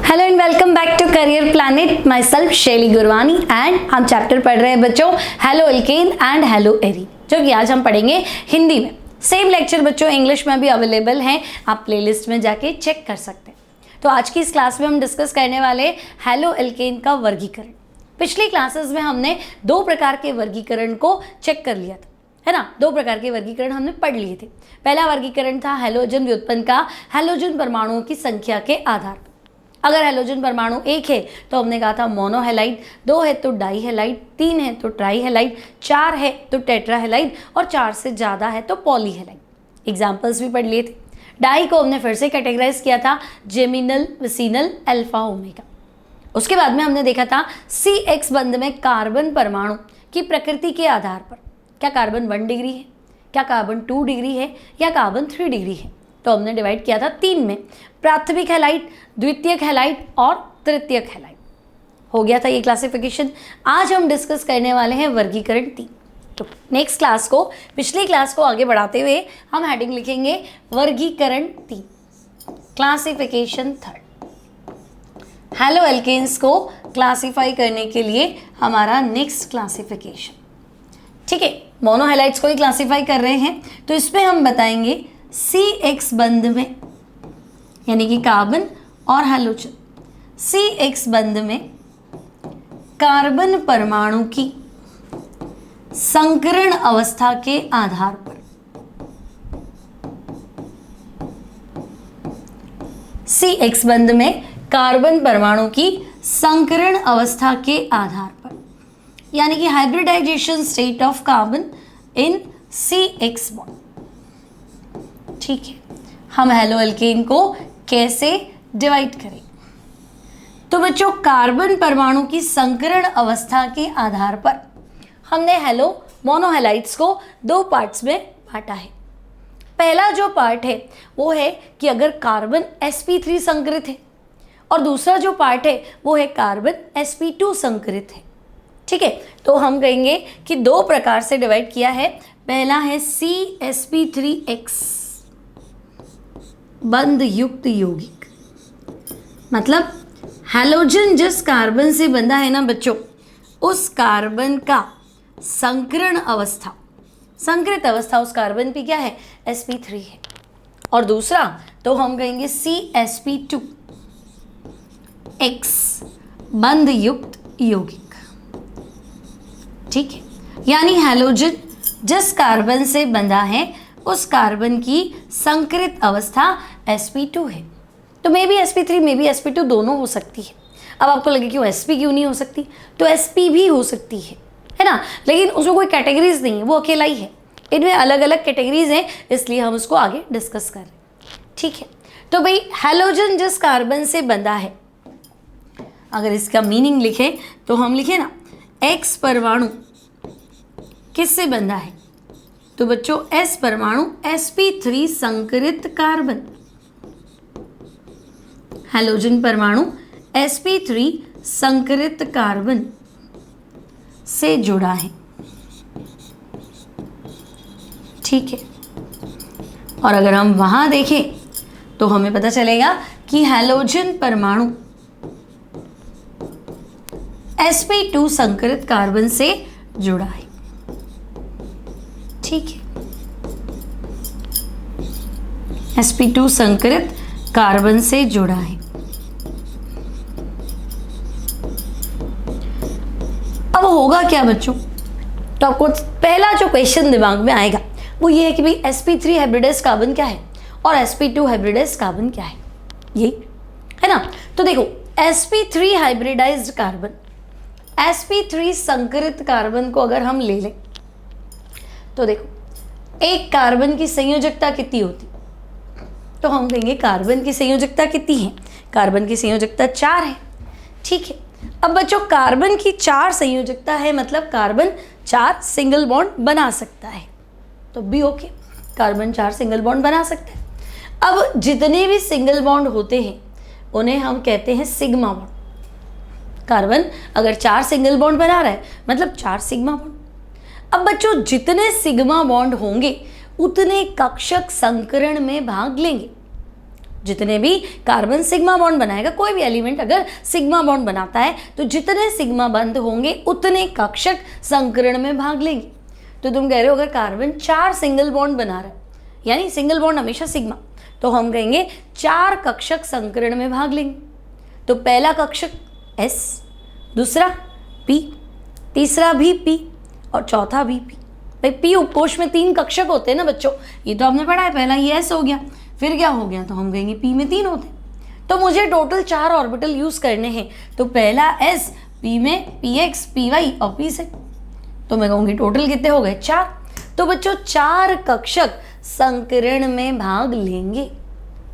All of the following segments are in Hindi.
Hello and welcome back to career planet. Myself Shaili Gurwani and हम चैप्टर पढ़ रहे हैं बच्चों haloalkane and haloarene, जो कि आज हम पढ़ेंगे हिंदी में। सेम लेक्चर बच्चों इंग्लिश में भी अवेलेबल हैं, आप प्लेलिस्ट में जाके चेक कर सकते हैं। तो आज की इस क्लास में हम डिस्कस करने वाले हेलो एल्केन का वर्गीकरण। पिछली क्लासेस में हमने दो प्रकार के वर्गीकरण को चेक कर लिया था, है ना। दो प्रकार के वर्गीकरण हमने पढ़ लिए थे। पहला वर्गीकरण था हैलोजन व्युत्पन्न का हैलोजन परमाणुओं की संख्या के आधार पर। अगर हैलोजन परमाणु एक है तो हमने कहा था मोनोहेलाइड, दो है तो डाईहेलाइड, तीन है तो ट्राईहेलाइड, चार है तो टेट्राहेलाइड और चार से ज़्यादा है तो पॉलीहेलाइड। एग्जाम्पल्स भी पढ़ लिए थे। डाई को हमने फिर से कैटेगराइज किया था जेमिनल, विसिनल, अल्फा, ओमेगा। उसके बाद में हमने देखा था CX बंध में कार्बन परमाणु की प्रकृति के आधार पर क्या कार्बन 1 डिग्री है, क्या कार्बन 2 डिग्री है या कार्बन 3 डिग्री है। तो हमने डिवाइड किया था 3 में, प्राथमिक हैलाइड, द्वितीयक हैलाइड और तृतीयक हैलाइड। हो गया था ये क्लासिफिकेशन। आज हम डिस्कस करने वाले हैं वर्गीकरण 3। तो नेक्स्ट क्लास को, पिछली क्लास को आगे बढ़ाते हुए हम हेडिंग लिखेंगे वर्गीकरण 3, क्लासिफिकेशन 3। हेलो एल्केन्स को क्लासिफाई करने के लिए हमारा नेक्स्ट क्लासिफिकेशन, ठीक है, मोनोहेलाइड्स को ही क्लासिफाई कर रहे हैं। तो इसमें हम बताएंगे CX बंध में, यानी कि कार्बन और हैलोजन, CX बंध में कार्बन परमाणु की संकरण अवस्था के आधार पर, CX बंध में कार्बन परमाणु की संकरण अवस्था के आधार पर, यानी कि hybridization state of carbon in CX bond. ठीक है, हम हेलो एल्केन को कैसे डिवाइड करें। तो बच्चों कार्बन परमाणु की संकरण अवस्था के आधार पर हमने हेलो मोनोहेलाइड्स को 2 पार्ट्स में बांटा है। पहला जो पार्ट है वो है कि अगर कार्बन sp3 संकरित है, और दूसरा जो पार्ट है वो है कार्बन sp2 संकरित है। ठीक है, तो हम कहेंगे कि 2 प्रकार से डिवाइड किया है। पहला है CsP3X बंध युक्त यौगिक, मतलब हैलोजन जिस कार्बन से बंधा है ना बच्चों, उस कार्बन का संकरण अवस्था, संकरित अवस्था उस कार्बन पे क्या है, sp3 है। और दूसरा तो हम कहेंगे CsP2X बंध युक्त यौगिक। ठीक है, यानी हैलोजन जिस कार्बन से बंधा है उस कार्बन की संकरित अवस्था sp2 है। तो may be sp3 may be sp2 दोनों हो सकती है। अब आपको लगे कि वो sp क्यों नहीं हो सकती, तो sp भी हो सकती है ना, लेकिन उसमें कोई कैटेगरीज नहीं है, वो अकेला ही है। इनमें अलग अलग कैटेगरीज हैं, इसलिए हम उसको आगे डिस्कस कर रहे हैं। ठीक है, तो भाई हैलोजन जिस कार्बन से बंधा है, अगर इसका मीनिंग लिखे तो हम लिखे ना X परमाणु किससे बंधा है, तो बच्चों S परमाणु sp3 संकरित कार्बन, हैलोजन परमाणु sp3 संकरित कार्बन से जुड़ा है। ठीक है, और अगर हम वहां देखें तो हमें पता चलेगा कि हैलोजन परमाणु sp2 संकरित कार्बन से जुड़ा है। ठीक है, sp2 संकरित कार्बन से जुड़ा है। अब होगा क्या बच्चों, तो आपको पहला जो क्वेश्चन दिमाग में आएगा वो ये है कि भाई sp3 हाइब्रिडाइज्ड कार्बन क्या है और sp2 हाइब्रिडाइज्ड कार्बन क्या है, ये है ना। तो देखो sp3 हाइब्रिडाइज्ड कार्बन, sp3 संकरित कार्बन को अगर हम ले लें तो देखो एक कार्बन की संयोजकता कितनी होती, तो हम कहेंगे कार्बन की संयोजकता कितनी है, कार्बन की संयोजकता 4 है। ठीक है, अब बच्चों कार्बन की 4 संयोजकता है, मतलब कार्बन 4 सिंगल बॉन्ड बना सकता है, तो भी ओके, कार्बन 4 सिंगल बॉन्ड बना सकता है। अब जितने भी सिंगल बॉन्ड होते हैं उन्हें हम कहते हैं सिग्मा बॉन्ड। कार्बन अगर 4 सिंगल बॉन्ड बना रहा है मतलब 4 सिग्मा बॉन्ड। अब बच्चों जितने सिग्मा बॉन्ड होंगे उतने कक्षक संकरण में भाग लेंगे, जितने भी कार्बन सिग्मा बॉन्ड बनाएगा, कोई भी एलिमेंट अगर सिग्मा बॉन्ड बनाता है तो जितने सिग्मा बंध होंगे उतने कक्षक संकरण में भाग लेंगे। तो तुम कह रहे हो अगर कार्बन 4 सिंगल बॉन्ड बना रहा है, यानी सिंगल बॉन्ड हमेशा सिग्मा, तो हम कहेंगे 4 कक्षक संकरण में भाग लेंगे। तो पहला कक्षक S, दूसरा P, तीसरा भी P और चौथा भी P। भाई P उपकोष में 3 कक्षक होते हैं ना बच्चों, ये तो आपने पढ़ा है। पहला ये S हो गया, फिर क्या हो गया, तो हम कहेंगे P में 3 होते हैं। तो मुझे टोटल 4 ऑर्बिटल यूज करने हैं। तो पहला S, P में PX, PY और PZ, तो मैं कहूँगी टोटल कितने हो गए, 4। तो बच्चों 4 कक्षक संकरण में भाग लेंगे।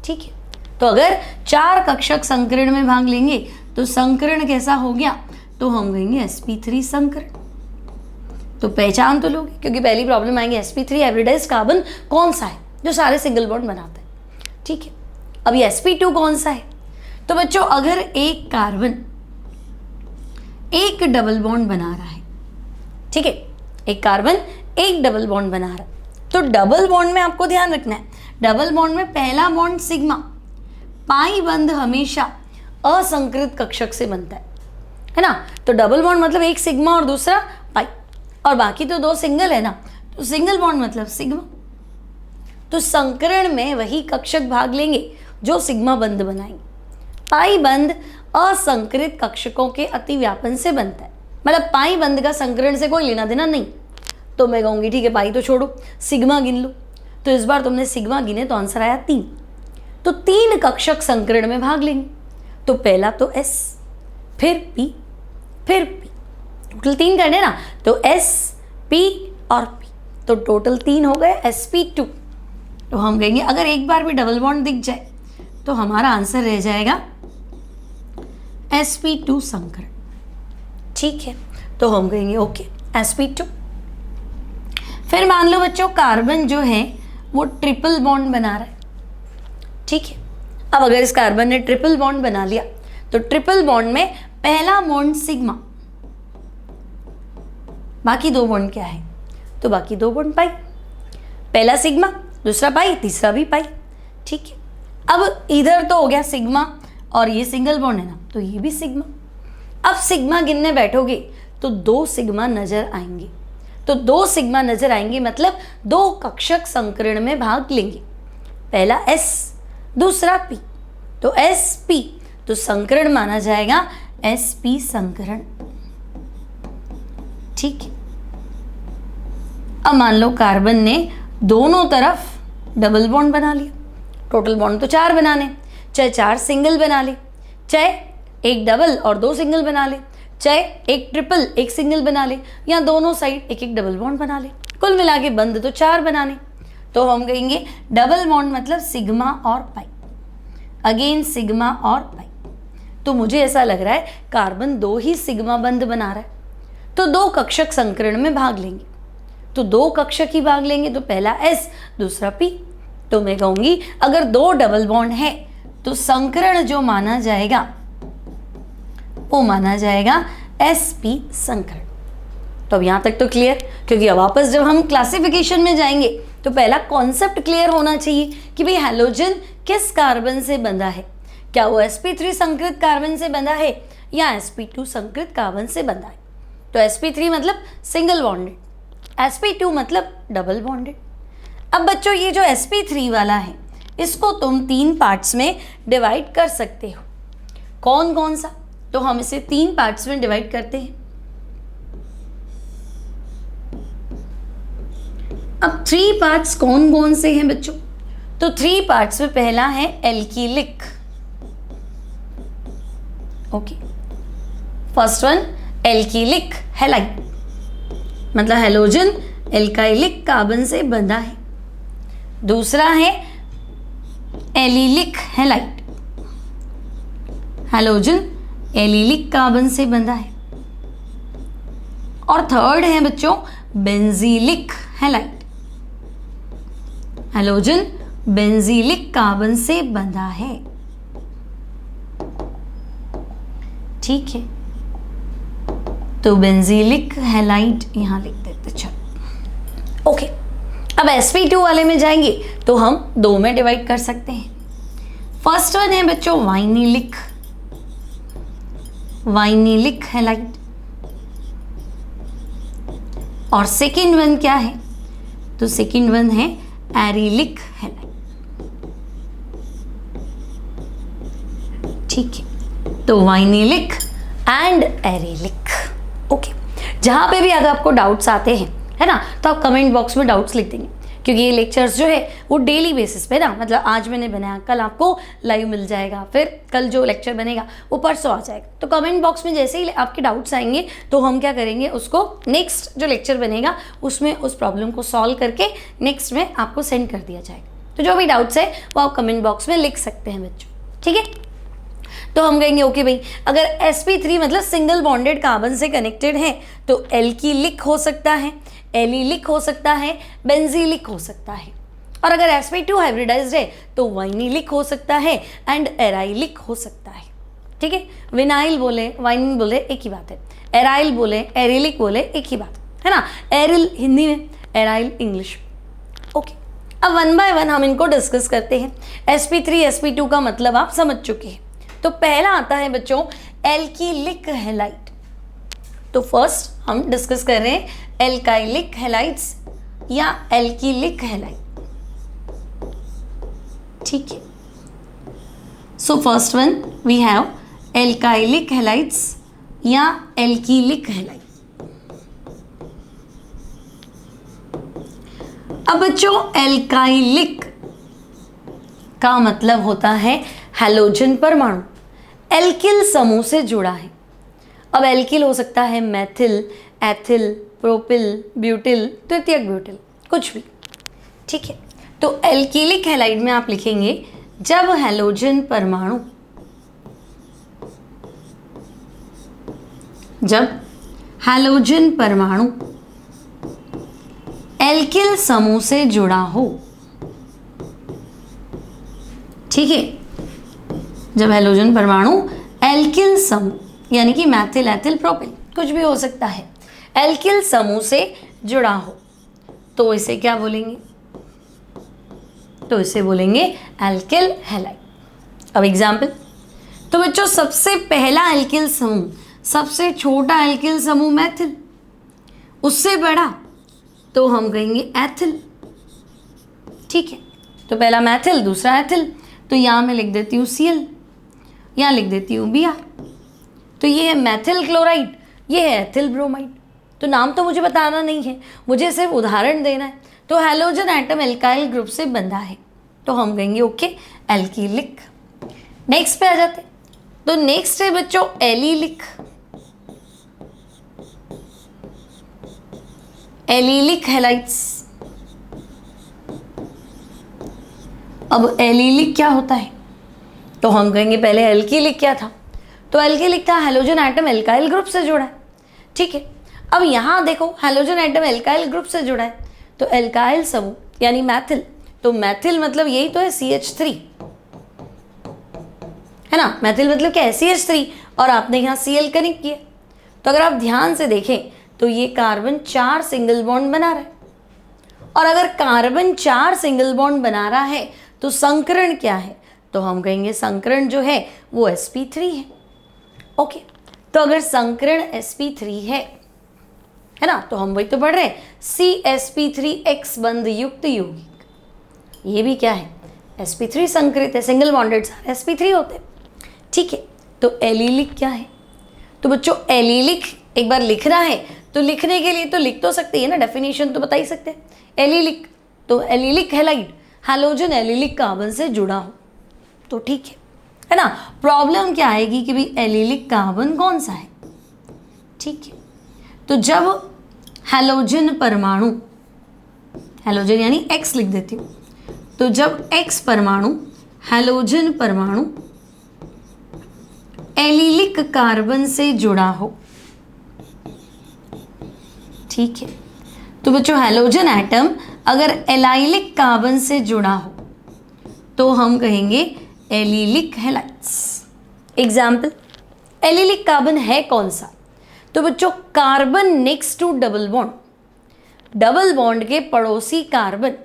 ठीक है, तो अगर 4 कक्षक संकरण में भाग लेंगे तो संकरण कैसा हो गया, तो हम कहेंगे sp3 संकरण। तो पहचान तो लोगे, क्योंकि पहली प्रॉब्लम आएंगे sp3 हाइब्रिडाइज्ड कार्बन कौन सा है जो सारे सिंगल बॉन्ड बनाते हैं। ठीक है, अब ये sp2 कौन सा है। तो बच्चों अगर एक कार्बन एक डबल बॉन्ड बना रहा है, ठीक है, एक कार्बन एक डबल बॉन्ड बना रहा है, तो डबल बॉन्ड में आपको ध्यान रखना है, डबल बॉन्ड में पहला बॉन्ड सिग्मा, पाई बंध हमेशा असंकृत कक्षक से बनता है ना। तो डबल बॉन्ड मतलब एक सिग्मा और दूसरा पाई, और बाकी तो 2 सिंगल है ना, तो सिंगल बॉन्ड मतलब सिग्मा। तो संकरण में वही कक्षक भाग लेंगे जो सिग्मा बंध बनाएंगे। पाई बंध असंकृत कक्षकों के अतिव्यापन से बनता है, मतलब पाई बंध का संकरण से कोई लेना देना नहीं। तो मैं कहूँगी ठीक है पाई तो छोड़ो, सिग्मा गिन लो। तो इस बार तुमने सिग्मा गिने तो आंसर आया 3। तो 3 कक्षक संकरण में भाग लेंगे। तो पहला तो S, फिर P, फिर P, टोटल 3 करने ना, तो S, P और P, तो टोटल 3 हो गए sp2। तो हम कहेंगे अगर एक बार भी डबल बॉन्ड दिख जाए तो हमारा आंसर रह जाएगा sp2 संकरण। ठीक है, तो हम कहेंगे ओके sp2। फिर मान लो बच्चों कार्बन जो है वो ट्रिपल बॉन्ड बना रहा है। ठीक है, अब अगर इस कार्बन ने ट्रिपल बॉन्ड बना लिया तो ट्रिपल बॉन्ड में पहला बॉन्ड सिग्मा, बाकी 2 बॉन्ड क्या है, तो बाकी 2 बॉन्ड पाई, पहला सिग्मा, दूसरा पाई, तीसरा भी पाई। ठीक है, अब इधर तो हो गया सिग्मा और ये सिंगल बॉन्ड है ना, तो ये भी सिग्मा। अब सिग्मा गिनने बैठोगे तो 2 सिग्मा नजर आएंगे। तो 2 सिग्मा नजर आएंगे मतलब 2 कक्षक संकरण में भाग लेंगे, पहला S, दूसरा P, तो sp, तो संकरण माना जाएगा sp संकरण। ठीक है, अब मान लो कार्बन ने दोनों तरफ डबल बॉन्ड बना लिया। टोटल बॉन्ड तो 4 बनाने, चाहे 4 सिंगल बना ले, चाहे एक डबल और 2 सिंगल बना ले, चाहे एक ट्रिपल एक सिंगल बना ले, या दोनों साइड एक एक डबल बॉन्ड बना ले। कुल मिला के बंद तो 4 बनाने। तो हम कहेंगे डबल बॉन्ड मतलब सिग्मा और पाई, अगेन सिग्मा और पाई। तो मुझे ऐसा लग रहा है कार्बन 2 ही सिग्मा बंध बना रहा है, तो 2 कक्षक संकरण में भाग लेंगे। तो 2 कक्षक ही भाग लेंगे, तो पहला S, दूसरा P। तो मैं कहूंगी अगर 2 डबल बॉन्ड है तो संकरण जो माना जाएगा वो माना जाएगा sp संकरण। तो अब यहां तक तो क्लियर, क्योंकि अब वापस जब हम क्लासिफिकेशन में जाएंगे तो पहला कॉन्सेप्ट क्लियर होना चाहिए कि भाई हैलोजन किस कार्बन से बंधा है, क्या वो sp3 संकृत कार्बन से बंधा है या sp2 संकृत कार्बन से बंधा है। तो sp3 मतलब सिंगल बॉन्डेड, sp2 मतलब डबल बॉन्डेड। अब बच्चों ये जो sp3 वाला है इसको तुम 3 पार्ट्स में डिवाइड कर सकते हो। कौन कौन सा, तो हम इसे 3 पार्ट्स में डिवाइड करते हैं। अब 3 पार्ट्स कौन कौन से हैं बच्चों, तो 3 पार्ट्स में पहला है एल्किलिक। ओके, फर्स्ट वन एल्किलिक हैलाइड, मतलब हैलोजन एल्काइलिक कार्बन से बंधा है। दूसरा है allylic halide, halogen allylic carbon से बंधा है। और थर्ड है बच्चों benzylic halide, halogen benzylic carbon से बंधा है। ठीक है, तो बेंजीलिक हैलाइड यहां लिख देते। चलो ओके, अब sp2 वाले में जाएंगे तो हम 2 में डिवाइड कर सकते हैं। फर्स्ट वन है बच्चों वाइनिलिक, वाइनिलिक हैलाइड। और सेकेंड वन क्या है, तो सेकेंड वन है एरिलिक हैलाइड। ठीक है, तो वाइनिलिक एंड एरिलिक। ओके, जहां पे भी अगर आपको डाउट्स आते हैं, है ना, तो आप कमेंट बॉक्स में डाउट्स लिख देंगे, क्योंकि ये लेक्चर्स जो है वो डेली बेसिस पे ना, मतलब आज मैंने बनाया, कल आपको लाइव मिल जाएगा, फिर कल जो लेक्चर बनेगा वो परसों आ जाएगा। तो कमेंट बॉक्स में जैसे ही आपके डाउट्स आएंगे तो हम क्या करेंगे, उसको नेक्स्ट जो लेक्चर बनेगा उसमें उस प्रॉब्लम को सॉल्व करके नेक्स्ट में आपको सेंड कर दिया जाएगा। तो जो भी डाउट्स है वो आप कमेंट बॉक्स में लिख सकते हैं बच्चों, ठीक है। तो हम कहेंगे ओके भाई, अगर sp3 मतलब सिंगल बॉन्डेड कार्बन से कनेक्टेड है तो एल्कीलिक हो सकता है, एलिलिक हो सकता है, बेंजीलिक हो सकता है। और अगर sp2 हाइब्रिडाइज्ड है तो वाइनिलिक हो सकता है एंड एराइलिक हो सकता है। ठीक है, विनाइल बोले वाइनिल बोले एक ही बात है, एराइल बोले एरिलिक बोले एक ही बात है ना। एरिल हिंदी में, एराइल इंग्लिश। ओके, अब वन बाय वन हम इनको डिस्कस करते हैं। sp3 sp2 का मतलब आप समझ चुके हैं। तो पहला आता है बच्चों एल्कीलिक हैलाइड। तो फर्स्ट हम डिस्कस कर रहे हैं एल्काइलिक हैलाइड्स या एल्कीलिक हैलाइड। ठीक है, so first one we have alkylic halides या एल्कीलिक हैलाइड। अब बच्चों एल्काइलिक का मतलब होता है हैलोजन परमाणु एल्किल समूह से जुड़ा है। अब एल्किल हो सकता है मैथिल, एथिल, प्रोपिल, ब्यूटिल, तृतीयक ब्यूटिल, कुछ भी। ठीक है, तो एल्कीलिक हैलाइड में आप लिखेंगे जब हैलोजन परमाणु, जब हैलोजन परमाणु एल्किल समूह से जुड़ा हो। ठीक है, जब हैलोजन परमाणु एल्किल समूह यानी कि मैथिल, एथिल, प्रोपिल कुछ भी हो सकता है, एल्किल समूह से जुड़ा हो तो इसे क्या बोलेंगे, तो इसे बोलेंगे एल्किल हैलाइड। अब एग्जाम्पल, तो बच्चों सबसे पहला एल्किल समूह, सबसे छोटा एल्किल समूह मैथिल, उससे बड़ा तो हम कहेंगे एथिल। ठीक है, तो पहला मैथिल दूसरा एथिल, तो यहाँ मैं लिख देती हूँ Cl, यहाँ लिख देती हूँ Br। तो ये है मैथिल क्लोराइड, ये है एथिल ब्रोमाइड। तो नाम तो मुझे बताना नहीं है, मुझे सिर्फ उदाहरण देना है। तो हैलोजन एटम एल्काइल ग्रुप से बंधा है तो हम कहेंगे ओके एल्कीलिक। नेक्स्ट पे आ जाते हैं, तो नेक्स्ट है बच्चों एलिलिक। Allylic halides. अब एलिलिक क्या होता है, तो हम कहेंगे पहले एल्कीलिक क्या था, तो एल्कीलिक था हैलोजन एटम एल्काइल ग्रुप से जुड़ा है। ठीक है, अब यहाँ देखो हैलोजन एटम एल्काइल ग्रुप से जुड़ा है तो एल्काइल समूह यानी मैथिल, तो मैथिल मतलब यही तो है CH3, है ना। मैथिल मतलब क्या है CH3, और आपने यहाँ Cl कनेक्ट किया। तो अगर आप ध्यान से देखें तो ये कार्बन 4 सिंगल बॉन्ड बना रहा है, और अगर कार्बन 4 सिंगल बॉन्ड बना रहा है तो संकरण क्या है, तो हम कहेंगे संकरण जो है वो sp3 है। ओके, तो अगर संकरण sp3 है ना, तो हम वही तो पढ़ रहे हैं CsP3X बंध युक्त यौगिक। ये भी क्या है, sp3 संकरित है, सिंगल बॉन्डेड sp3 होते हैं। ठीक है, तो एलिलिक क्या है, तो बच्चों एलिलिक एक बार लिखना है तो लिखने के लिए तो लिख तो सकते हैं ना, डेफिनेशन तो बता ही सकते हैं। एलिलिक, तो allylic halide halogen allylic carbon से जुड़ा हो तो ठीक है ना। प्रॉब्लम क्या आएगी कि भाई एलिलिक कार्बन कौन सा है। ठीक है, तो जब हैलोजन परमाणु, हैलोजन यानी X लिख देती हूँ, तो जब X परमाणु हैलोजन परमाणु एलिलिक कार्बन से जुड़ा हो। ठीक है, तो बच्चों हैलोजन एटम अगर एलाइलिक कार्बन से जुड़ा हो तो हम कहेंगे allylic halides. Example, allylic carbon है कौन सा, तो बच्चों carbon next to double bond, double bond के पड़ोसी कार्बन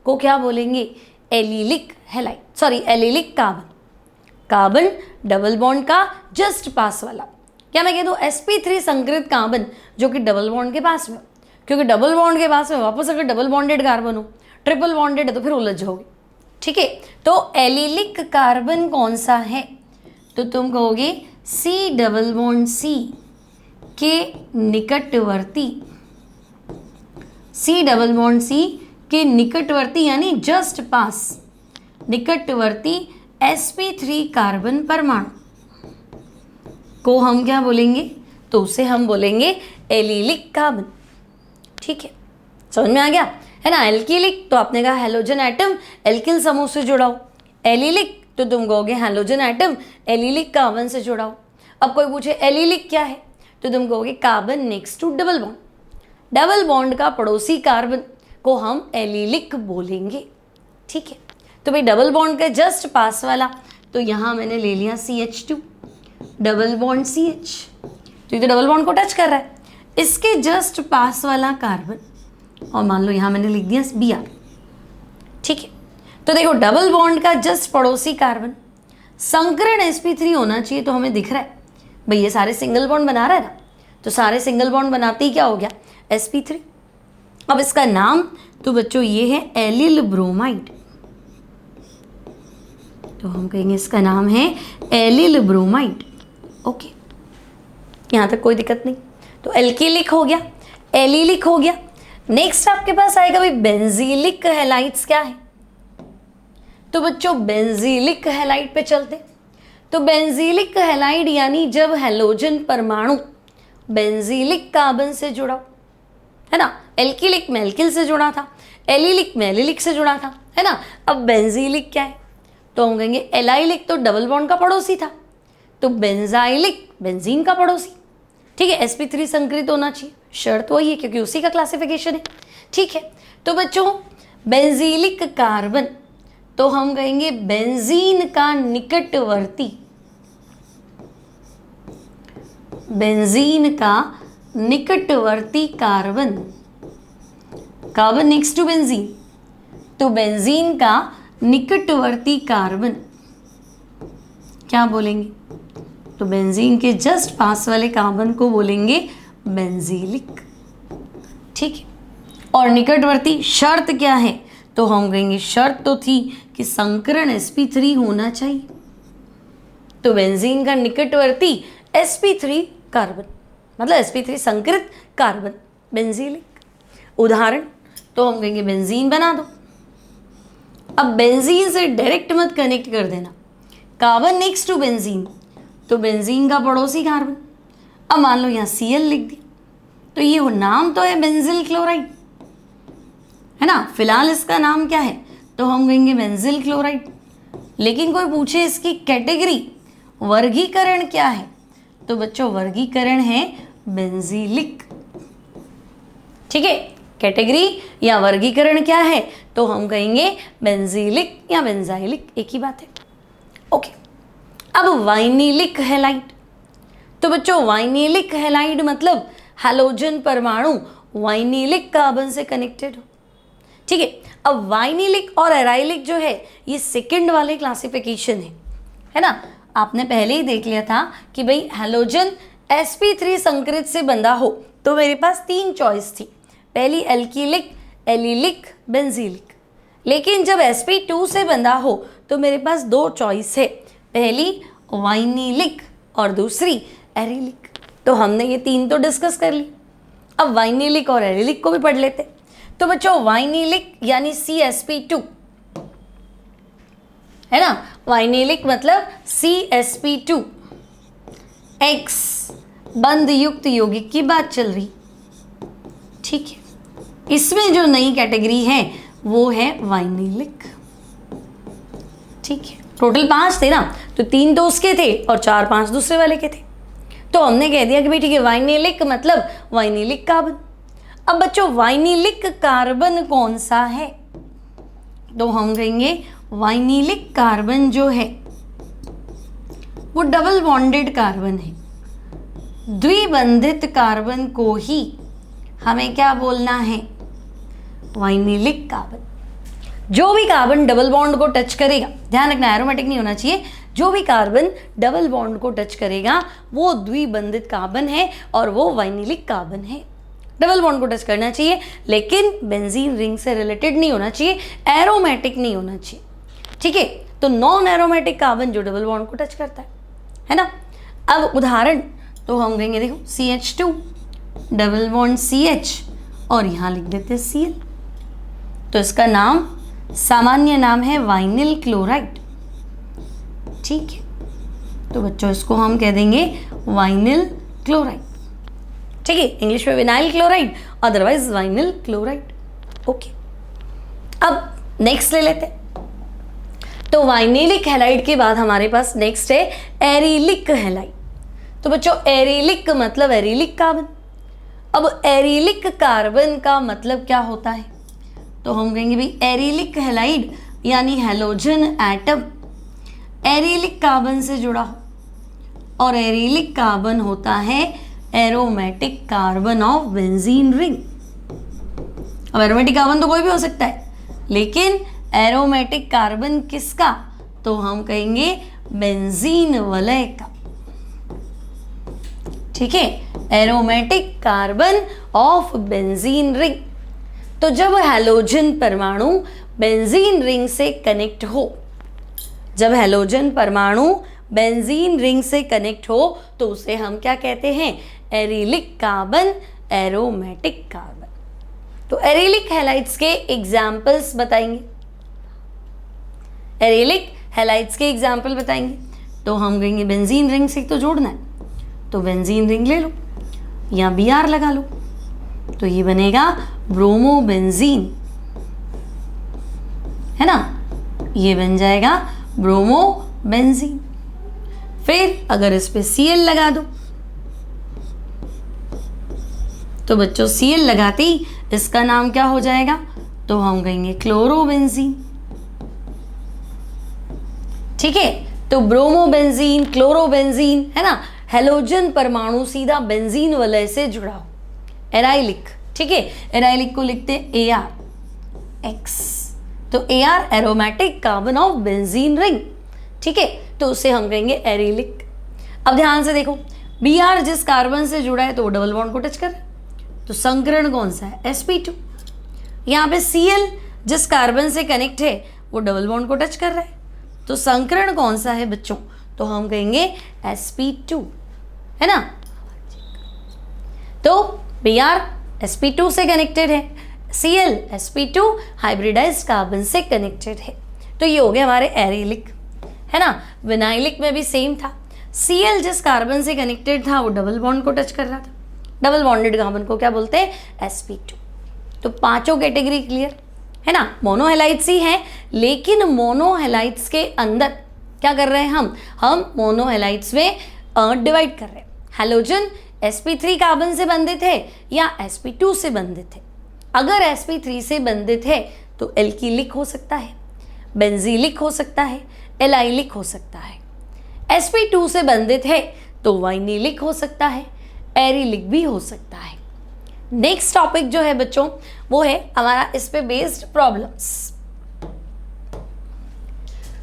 को क्या बोलेंगे, allylic halide, sorry allylic carbon. Carbon double bond का जस्ट पास वाला, क्या मैं कह दूँ sp3 संकरित कार्बन जो कि डबल बॉन्ड के पास में, क्योंकि डबल बॉन्ड के पास में वापस अगर डबल बॉन्डेड कार्बन हो, ट्रिपल बॉन्डेड है तो फिर उलझ जाओगे। ठीक है, तो एलिलिक कार्बन कौन सा है, तो तुम कहोगे C डबल बॉन्ड C के निकटवर्ती, C डबल बॉन्ड C के निकटवर्ती यानी जस्ट पास निकटवर्ती sp3 कार्बन परमाणु को हम क्या बोलेंगे, तो उसे हम बोलेंगे एलिलिक कार्बन। ठीक है, समझ में आ गया है ना। एल्किलिक तो आपने कहा हैलोजन एटम एल्किल समूह से जुड़ाओ, एलिलिक तो तुम कहोगे हैलोजन एटम एलिलिक कार्बन से जुड़ाओ। अब कोई पूछे एलिलिक क्या है, तो तुम कहोगे carbon next to double bond, double bond का पड़ोसी कार्बन को हम एलिलिक बोलेंगे। ठीक है, तो भाई डबल बॉन्ड का जस्ट पास वाला, तो यहाँ मैंने ले लिया CH2 डबल बॉन्ड CH, तो ये तो डबल बॉन्ड को टच कर रहा है, इसके जस्ट पास वाला कार्बन, और मान लो यहाँ मैंने लिख दिया Br। ठीक है, तो देखो डबल बॉन्ड का जस्ट पड़ोसी कार्बन संकरण sp3 होना चाहिए, तो हमें दिख रहा है भाई ये सारे सिंगल बॉन्ड बना रहा है ना, तो सारे सिंगल बॉन्ड बनाते ही क्या हो गया sp3। अब इसका नाम तो बच्चों ये है एलिल ब्रोमाइड, तो हम कहेंगे इसका नाम है एलिल ब्रोमाइड। ओके, यहाँ तक कोई दिक्कत नहीं। तो एल्किलिक हो गया, एलिलिक हो गया। नेक्स्ट आपके पास आएगा भाई बेंजीलिक हैलाइड्स क्या है, तो बच्चों बेंजीलिक हैलाइड पे चलते। तो बेंजीलिक हैलाइड यानी जब हैलोजन परमाणु बेंजीलिक कार्बन से जुड़ा है ना, एल्किलिक में एल्किल से जुड़ा था, एलिलिक में एलिलिक से जुड़ा था, है ना। अब बेंजीलिक क्या है, तो हम कहेंगे एलाइलिक तो डबल बॉन्ड का पड़ोसी था, तो बेंजाइलिक बेंजीन का पड़ोसी। ठीक है, sp3 संकरित होना चाहिए, शर्त वही है क्योंकि उसी का क्लासिफिकेशन है। ठीक है, तो बच्चों बेंजीलिक कार्बन तो हम कहेंगे बेंजीन का निकटवर्ती, बेंजीन का निकटवर्ती carbon, carbon next to benzene, तो बेंजीन का निकटवर्ती कार्बन क्या बोलेंगे, तो बेंजीन के जस्ट पास वाले कार्बन को बोलेंगे बेंजीलिक। ठीक है, और निकटवर्ती शर्त क्या है, तो हम कहेंगे शर्त तो थी कि संकरण sp3 होना चाहिए, तो बेंजीन का निकटवर्ती sp3 कार्बन मतलब sp3 संकरित कार्बन बेंजीलिक। उदाहरण तो हम कहेंगे बेंजीन बना दो। अब बेंजीन से डायरेक्ट मत कनेक्ट कर देना, कार्बन नेक्स्ट टू बेंजीन, तो बेंजीन का पड़ोसी कार्बन। अब मान लो यहाँ Cl लिख दिया, तो ये नाम तो है बेंजिल क्लोराइड है ना, फिलहाल इसका नाम क्या है, तो हम कहेंगे बेंजिल क्लोराइड। लेकिन कोई पूछे इसकी कैटेगरी वर्गीकरण क्या है, तो बच्चों वर्गीकरण है बेंजीलिक। ठीक है, कैटेगरी या वर्गीकरण क्या है, तो हम कहेंगे बेंजीलिक या बेंजाइलिक, एक ही बात है। ओके, अब वाइनिलिक हैलाइड, तो बच्चों वाइनिलिक हैलाइड मतलब हैलोजन परमाणु वाइनिलिक कार्बन से कनेक्टेड हो। ठीक है, अब वाइनिलिक और एराइलिक जो है ये सेकंड वाले क्लासिफिकेशन है ना। आपने पहले ही देख लिया था कि भाई हैलोजन sp3 संकरित से बंधा हो तो मेरे पास 3 चॉइस थी, पहली एल्किलिक, एलिलिक, बेंजीलिक। लेकिन जब sp2 से बंधा हो तो मेरे पास 2 चॉइस है, पहली वाइनिलिक और दूसरी एरिलिक। तो हमने ये 3 तो डिस्कस कर ली, अब वाइनिलिक और एरिलिक को भी पढ़ लेते। तो बच्चों वाइनिलिक यानी CsP2 है ना, वाइनिलिक मतलब CsP2 X बंध युक्त यौगिक की बात चल रही। ठीक है, इसमें जो नई कैटेगरी है वो है वाइनिलिक। ठीक है, टोटल 5 थे ना, तो 3 तो उसके थे और 4-5 दूसरे वाले के थे। तो हमने कह दिया कि भाई ठीक है वाइनिलिक मतलब वाइनिलिक कार्बन। अब बच्चों वाइनिलिक कार्बन कौन सा है, तो हम कहेंगे वाइनिलिक कार्बन जो है वो डबल बॉन्डेड कार्बन है। द्विबंधित कार्बन को ही हमें क्या बोलना है, वाइनिलिक कार्बन। जो भी कार्बन डबल बॉन्ड को टच करेगा, ध्यान रखना एरोमेटिक नहीं होना चाहिए, जो भी कार्बन डबल बॉन्ड को टच करेगा वो द्विबंधित कार्बन है और वो वाइनिलिक कार्बन है। डबल बॉन्ड को टच करना चाहिए लेकिन बेंजीन रिंग से रिलेटेड नहीं होना चाहिए, एरोमेटिक नहीं होना चाहिए, ठीक है। तो नॉन एरोमेटिक कार्बन जो डबल बॉन्ड को टच करता है ना। अब उदाहरण तो हम कहेंगे देखो CH2 डबल बॉन्ड CH और यहाँ लिख देते हैं Cl, तो इसका नाम सामान्य नाम है वाइनिल क्लोराइड, ठीक है। तो बच्चों इसको हम कह देंगे वाइनिल क्लोराइड, ठीक है। इंग्लिश में vinyl chloride, otherwise vinyl chloride, okay. अब नेक्स्ट ले लेते हैं। तो वाइनिलिक हैलाइड के बाद हमारे पास नेक्स्ट है एरिलिक हैलाइड। तो बच्चों एरिलिक मतलब एरिलिक कार्बन। अब एरिलिक कार्बन का मतलब क्या होता है, तो हम कहेंगे भाई एरिलिक हैलाइड यानी हैलोजन एटम एरिलिक कार्बन से जुड़ा हो और एरिलिक कार्बन होता है aromatic carbon of benzene ring. अब एरोमेटिक कार्बन तो कोई भी हो सकता है, लेकिन एरोमेटिक कार्बन किसका, तो हम कहेंगे बेंजीन वलय का, ठीक है। Aromatic carbon of benzene ring. तो जब हैलोजन परमाणु बेंजीन रिंग से कनेक्ट हो, जब हैलोजन परमाणु बेंजीन रिंग से कनेक्ट हो तो उसे हम क्या कहते हैं, एरिलिक कार्बन, एरोमेटिक कार्बन। तो एरिलिक हैलाइड्स के एग्जाम्पल्स बताएंगे, एरिलिक हैलाइड्स के एग्जाम्पल बताएंगे। तो हम कहेंगे बेंजीन रिंग से तो जोड़ना है, तो बेंजीन रिंग ले लो या Br लगा लो, तो ये बनेगा ब्रोमोबेंजीन, है ना, ये बन जाएगा ब्रोमोबेंजीन। फिर अगर इस पे Cl लगा दो तो बच्चों Cl लगाते ही इसका नाम क्या हो जाएगा, तो हम कहेंगे क्लोरोबेंजीन, ठीक है। तो ब्रोमोबेंजीन, क्लोरोबेंजीन, है ना, हैलोजन परमाणु सीधा बेंजीन वलय से जुड़ा हो, एराइलिक, ठीक है। एराइलिक को लिखते हैं ArX, तो Ar aromatic carbon of benzene ring, ठीक है। तो उसे हम कहेंगे एरिलिक। अब ध्यान से देखो Br जिस कार्बन से जुड़ा है तो वो डबल बॉन्ड को टच कर रहा है, तो संकरण कौन सा है, sp2। यहाँ पे Cl जिस कार्बन से कनेक्ट है वो डबल बॉन्ड को टच कर रहा है, तो संकरण कौन सा है बच्चों, तो हम कहेंगे sp2, है ना। तो Br sp2 से कनेक्टेड है, Cl sp2 हाइब्रिडाइज्ड कार्बन से कनेक्टेड है, तो ये हो गया हमारे एरिलिक, है ना। विनाइलिक में भी सेम था, Cl जिस कार्बन से कनेक्टेड था वो डबल बॉन्ड को टच कर रहा था, डबल बॉन्डेड कार्बन को क्या बोलते हैं, sp2। तो पांचों कैटेगरी क्लियर, है ना। मोनोहेलाइड्स ही हैं, लेकिन मोनोहेलाइड्स के अंदर क्या कर रहे हैं हम मोनोहेलाइड्स में डिवाइड कर रहे हैं। हैलोजन sp3 कार्बन से बंधित है या sp2 से बंधित है। अगर sp3 से बंधित है तो एल्किलिक हो सकता है, बेंजीलिक हो सकता है, एलाइलिक हो सकता है। sp2 से बंधित है तो वाइनिलिक हो सकता है, एरिलिक भी हो सकता है। नेक्स्ट टॉपिक जो है बच्चों वो है हमारा इस पे बेस्ड प्रॉब्लम्स।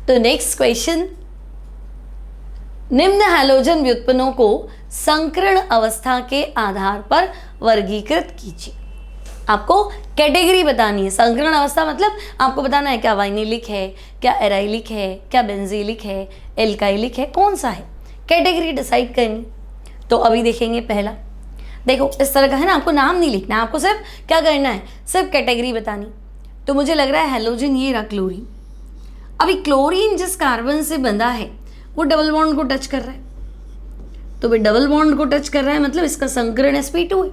तो नेक्स्ट क्वेश्चन, निम्न हैलोजन व्युत्पन्नों को संकरण अवस्था के आधार पर वर्गीकृत कीजिए। आपको कैटेगरी बतानी है, संकरण अवस्था मतलब आपको बताना है क्या वाइनिलिक है, क्या एराइलिक है, क्या बेंजीलिक है, एल्काइलिक है, कौन सा है, कैटेगरी डिसाइड करनी। तो अभी देखेंगे पहला, देखो इस तरह का है ना, आपको नाम नहीं लिखना, आपको सिर्फ क्या करना है, सिर्फ कैटेगरी बतानी। तो मुझे लग रहा है हैलोजन ये रहा क्लोरीन। अभी क्लोरीन जिस कार्बन से बंधा है वो डबल बॉन्ड को टच कर रहा है, तो भाई डबल बॉन्ड को टच कर रहा है मतलब इसका संकरण sp2 है।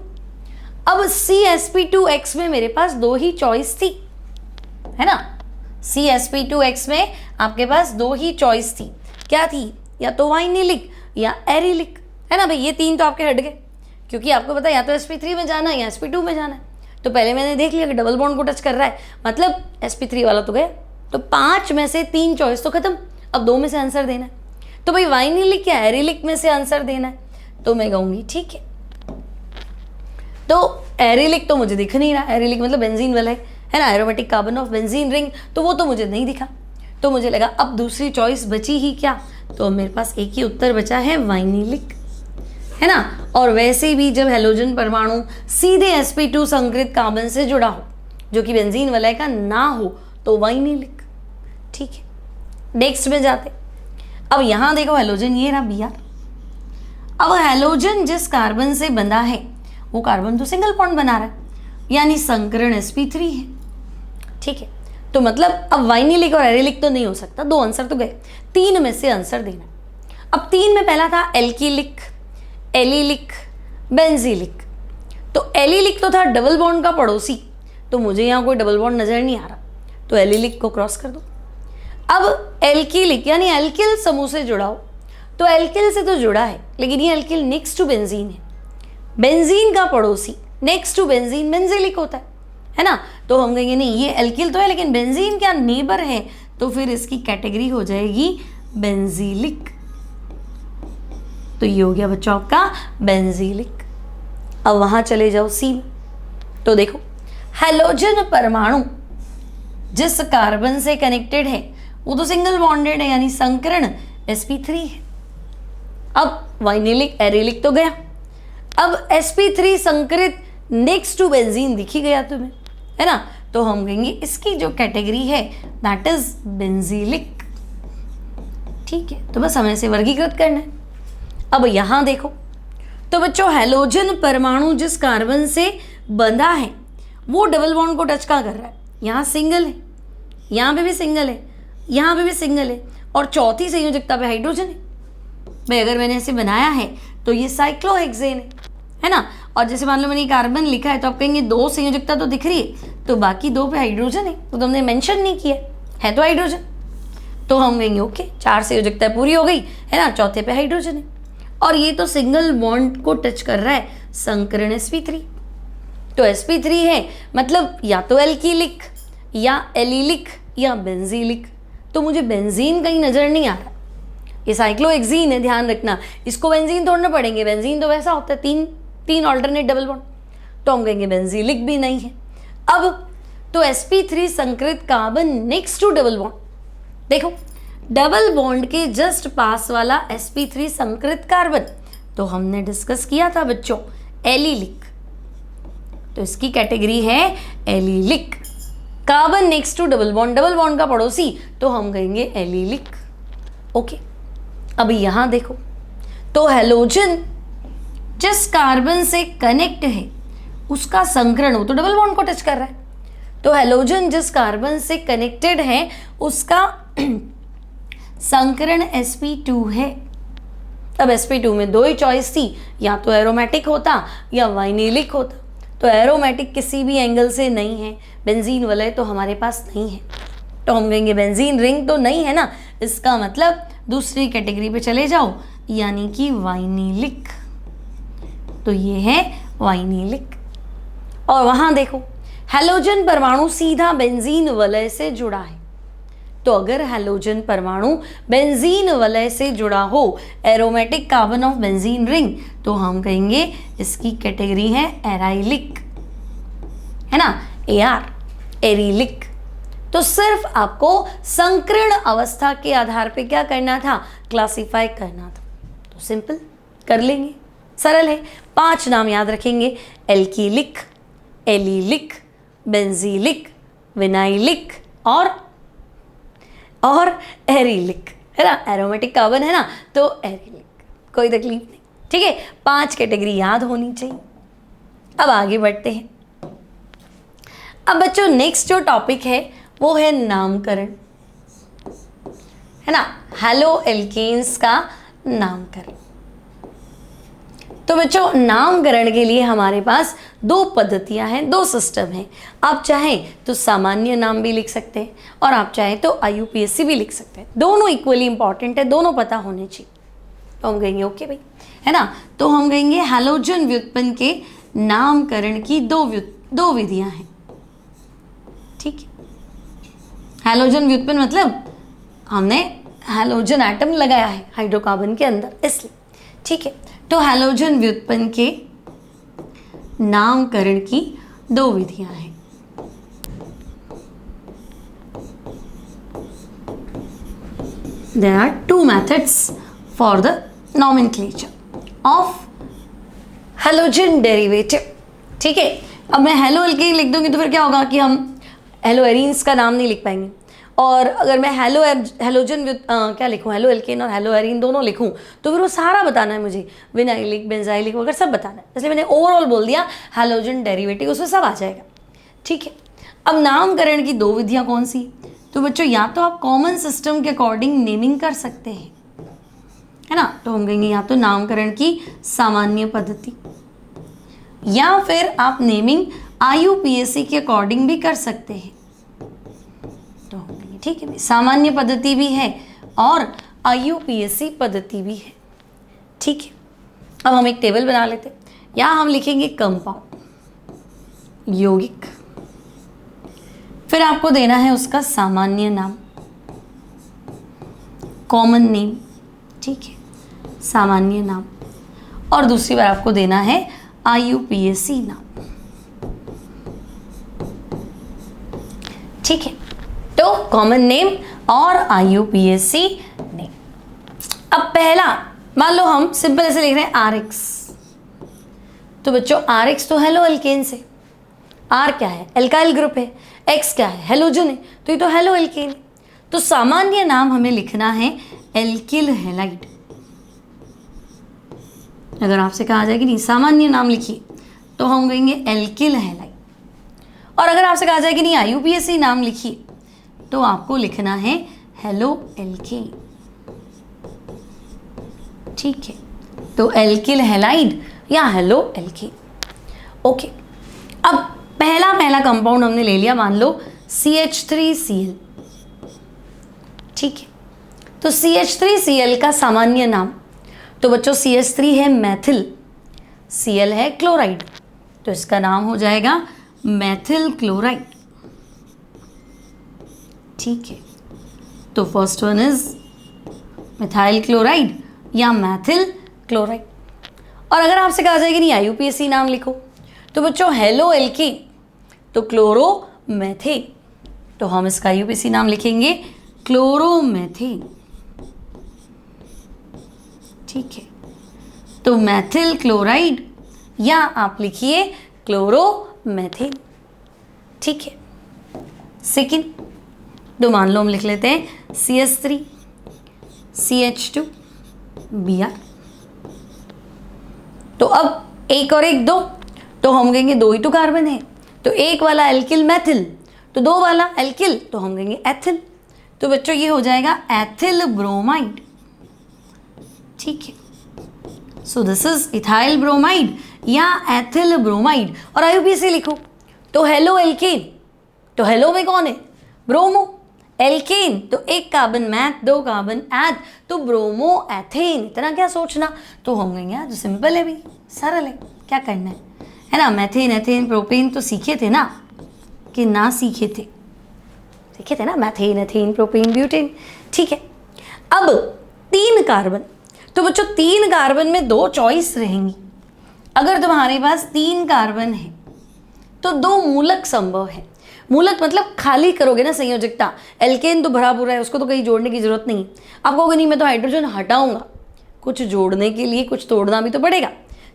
अब CsP2X में मेरे पास दो ही चॉइस थी, है ना, CsP2X में आपके पास दो ही चॉइस थी, क्या थी, या तो वाइनिलिक या एरिलिक, है ना भाई। ये तीन तो आपके हट गए क्योंकि आपको पता है या तो sp3 में जाना है या sp2 में जाना है। तो पहले मैंने देख लिया कि डबल बॉन्ड को टच कर रहा है मतलब sp3 वाला तो गया, तो 5 में से 3 चॉइस तो खत्म, अब 2 में से आंसर देना है। तो भाई वाइनिलिक या एरिलिक में से आंसर देना है, तो मैं कहूँगी ठीक है। तो एरिलिक तो मुझे दिख नहीं रहा, एरिलिक मतलब बेंजीन वाला है ना, aromatic carbon of benzene ring, तो वो तो मुझे नहीं दिखा। तो मुझे लगा अब दूसरी चॉइस बची ही क्या, तो मेरे पास एक ही उत्तर बचा है वाइनिलिक, है ना। और वैसे भी जब हेलोजन परमाणु सीधे sp2 संकरित कार्बन से जुड़ा हो जो कि बेंजीन वलय का ना हो तो वाइनिलिक। ठीक है, नेक्स्ट में जाते। अब यहां देखो हेलोजन ये रहा Br। अब हेलोजन जिस कार्बन से बंधा है वो कार्बन तो सिंगल बॉन्ड बना रहा है, यानी संकरण sp3 है। ठीक है, तो मतलब अब वाइनिलिक और एरिलिक तो नहीं हो सकता, दो आंसर तो गए, तीन में से आंसर देना। अब तीन में पहला था एल्किलिक, एलिलिक, बेंजीलिक। तो एलिलिक तो था डबल बॉन्ड का पड़ोसी, तो मुझे यहाँ कोई डबल बॉन्ड नजर नहीं आ रहा, तो एलिलिक को क्रॉस कर दो। अब एल्किलिक यानी एल्किल समूह से जुड़ा हो, तो एल्किल से तो जुड़ा है लेकिन ये एल्किल नेक्स्ट टू बेंजीन है, बेंजीन का पड़ोसी नेक्स्ट टू बेंजीन बेंजीलिक होता है ना। तो हम कहेंगे नहीं ये एल्किल तो है लेकिन बेंजीन क्या नेबर है, तो फिर इसकी कैटेगरी हो जाएगी बेंजीलिक। तो ये हो गया बच्चों आपका बेंजीलिक। अब वहां चले जाओ सी में, तो देखो हेलोजन परमाणु जिस कार्बन से कनेक्टेड है वो तो सिंगल बॉन्डेड है यानी संकरण sp3 है। अब वाइनिलिक एरिलिक तो गया, अब sp3 संकरित नेक्स्ट टू बेंजीन दिख ही गया तुम्हें, है ना। तो हम कहेंगे इसकी जो कैटेगरी है दैट इज बेंजीलिक। ठीक है, तो बस हमें इसे वर्गीकृत करना है। अब यहां देखो तो बच्चों हेलोजन परमाणु जिस कार्बन से बंधा है वो डबल बॉन्ड को टच कहाँ कर रहा है, यहाँ सिंगल है, यहाँ पे भी सिंगल है, यहाँ पे भी सिंगल है, और चौथी संयोजकता पे हाइड्रोजन है। भाई अगर मैंने ऐसे बनाया है तो ये साइक्लोहेक्सेन है ना। और जैसे मान लो मैंने कार्बन लिखा है तो आप कहेंगे दो संयोजकता तो दिख रही है, तो बाकी दो पे हाइड्रोजन है, तो तुमने मेंशन नहीं किया है तो हाइड्रोजन, तो हम कहेंगे ओके चार संयोजकता पूरी हो गई है ना, चौथे पे हाइड्रोजन है। और ये तो सिंगल बॉन्ड को टच कर रहा है संकरण sp3, तो sp3 है मतलब या तो एल्किलिक या एलिलिक या बेंजीलिक, तो मुझे बेंजीन कहीं नजर नहीं आ रहा। ये साइक्लोहेक्सीन है, ध्यान रखना, इसको बेंजीन तोड़ना पड़ेंगे, बेंजीन तो वैसा होता है तीन ऑल्टरनेट डबल बॉन्ड, तो हम कहेंगे बेंजीलिक भी नहीं है। अब तो sp3 संकरित carbon next to double bond, देखो डबल बॉन्ड के जस्ट पास वाला sp3 संकरित कार्बन तो हमने डिस्कस किया था बच्चों एलिलिक, तो इसकी कैटेगरी है allylic. Carbon next to double bond का पड़ोसी तो हम कहेंगे एलिलिक। ओके, अब यहां देखो तो हेलोजन जिस कार्बन से कनेक्ट है उसका संकरण, वो तो डबल बॉन्ड को टच कर रहा है, तो हेलोजन जिस कार्बन से कनेक्टेड है उसका संकरण sp2 है। अब sp2 में दो ही चॉइस थी, या तो एरोमेटिक होता या वाइनिलिक होता, तो एरोमेटिक किसी भी एंगल से नहीं है, बेंजीन वलय तो हमारे पास नहीं है, तो हम कहेंगे बेंजीन रिंग तो नहीं है ना, इसका मतलब दूसरी कैटेगरी पे चले जाओ यानी कि वाइनिलिक, तो ये है वाइनिलिक। और वहां देखो हेलोजन परमाणु सीधा बेंजीन वलय से जुड़ा है, तो अगर हेलोजन परमाणु बेंजीन वलय से जुड़ा हो aromatic carbon of benzene ring, तो हम कहेंगे इसकी कैटेगरी है एराइलिक, है ना, AR एरिलिक। तो सिर्फ आपको संकीर्ण अवस्था के आधार पे क्या करना था, क्लासिफाई करना था, तो सिंपल कर लेंगे, सरल है। 5 नाम याद रखेंगे, एल्किलिक, एलिलिक, बेंजीलिक, विनाइलिक और एरिलिक, है ना, एरोमेटिक कार्बन है ना, तो एरिलिक, कोई तकलीफ नहीं। ठीक है, 5 कैटेगरी याद होनी चाहिए। अब आगे बढ़ते हैं। अब बच्चों नेक्स्ट जो टॉपिक है वो है नामकरण, है ना, हेलो एल्केन्स का नामकरण। तो बच्चों नामकरण के लिए हमारे पास 2 पद्धतियां हैं, 2 सिस्टम हैं। आप चाहें तो सामान्य नाम भी लिख सकते हैं और आप चाहें तो IUPAC भी लिख सकते हैं, दोनों इक्वली इंपॉर्टेंट है, दोनों पता होने चाहिए। तो हम कहेंगे ओके भाई, है ना, तो हम कहेंगे हैलोजन व्युत्पन्न के नामकरण की 2 विधियां हैं। ठीक है, हैलोजन व्युत्पन्न मतलब हमने हैलोजन एटम लगाया है हाइड्रोकार्बन के अंदर, इसलिए। ठीक है, तो हैलोजन व्युत्पन्न के नामकरण की 2 विधियां हैं। there are two methods for the nomenclature of halogen derivative. ठीक है, अब मैं हेलो एल्केन लिख दूंगी तो फिर क्या होगा कि हम हेलो एरीन्स का नाम नहीं लिख पाएंगे, और अगर मैं हेलोजन क्या लिखूँ, हेलो एल्केन और हेलो एरीन दोनों लिखूँ तो फिर वो सारा बताना है मुझे, विनाइलिक बेंजाइलिक वगैरह सब बताना है, इसलिए मैंने ओवरऑल बोल दिया हेलोजन डेरिवेटिव, उसमें सब आ जाएगा। ठीक है, अब नामकरण की दो विधियाँ कौन सी, तो बच्चों या तो आप कॉमन सिस्टम के अकॉर्डिंग नेमिंग कर सकते हैं, है ना, तो हम कहेंगे या तो नामकरण की सामान्य पद्धति, या फिर आप नेमिंग IUPAC के अकॉर्डिंग भी कर सकते हैं। तो हम कहेंगे ठीक है, सामान्य पद्धति भी है और IUPAC पद्धति भी है। ठीक है, अब हम एक टेबल बना लेते हैं, यहाँ हम लिखेंगे कंपाउंड, यौगिक, फिर आपको देना है उसका सामान्य नाम, कॉमन नेम, ठीक है, सामान्य नाम, और दूसरी बार आपको देना है IUPAC नाम। ठीक है, तो कॉमन नेम और IUPAC नेम। अब पहला मान लो हम सिंपल ऐसे लिख रहे हैं RX, तो बच्चों RX तो हेलो एल्केन से, R क्या है, एल्काइल ग्रुप है, X क्या है, हेलोजन है, तो ये तो हेलो एल्केन है, तो सामान्य नाम हमें लिखना है एल्किल हैलाइड। अगर आपसे कहा जाए कि नहीं सामान्य नाम लिखिए तो हम कहेंगे एल्किल हैलाइड, और अगर आपसे कहा जाए कि नहीं IUPAC नाम लिखिए तो आपको लिखना है हेलो एल्केन। ठीक है, तो एल्किल हैलाइड या हेलो एल्केन। ओके, अब पहला कंपाउंड हमने ले लिया, मान लो CH3Cl। ठीक है, तो CH3Cl का सामान्य नाम, तो बच्चों CH3 है मैथिल, Cl है क्लोराइड, तो इसका नाम हो जाएगा मैथिल क्लोराइड। ठीक है, तो first one is methyl chloride या मैथिल क्लोराइड। और अगर आपसे कहा जाए कि नहीं IUPAC नाम लिखो, तो बच्चों हेलो एल्केन तो क्लोरोमेथेन, तो हम इसका IUPAC नाम लिखेंगे क्लोरोमेथेन। ठीक है, तो मैथिल क्लोराइड या आप लिखिए क्लोरोमेथेन। ठीक है, सेकेंड, तो मान लो हम लिख लेते हैं CH3 CH2 Br, तो अब एक और एक दो, तो हम कहेंगे दो ही तो कार्बन है, तो एक वाला एल्किल मैथिल, तो दो वाला एल्किल, तो हम कहेंगे एथिल, तो बच्चों ये हो जाएगा एथिल ब्रोमाइड। ठीक है, so this is ethyl bromide या एथिल ब्रोमाइड। और IUPAC लिखो तो हेलो एल्केन, तो हेलो में कौन है, ब्रोमो, एल्केन तो एक कार्बन मैथ, दो कार्बन एथ, तो ब्रोमो एथेन, इतना क्या सोचना, तो हम कहेंगे यार सिंपल है भाई, सरल है, क्या करना है ना, मैथेन एथेन प्रोपेन तो सीखे थे ना, कि ना सीखे थे, सीखे थे ना, मैथेन एथेन प्रोपेन ब्यूटेन। ठीक है, अब 3 कार्बन, तो बच्चों 3 कार्बन में 2 चॉइस रहेंगी। अगर तुम्हारे पास 3 कार्बन है तो 2 मूलक संभव है, मूलक मतलब खाली करोगे ना संयोजकता, एल्केन तो भरा पूरा है, उसको तो कहीं जोड़ने की जरूरत नहीं। आप कहोगे नहीं मैं तो हाइड्रोजन हटाऊंगा, कुछ जोड़ने के लिए कुछ तोड़ना भी तो पड़ेगा,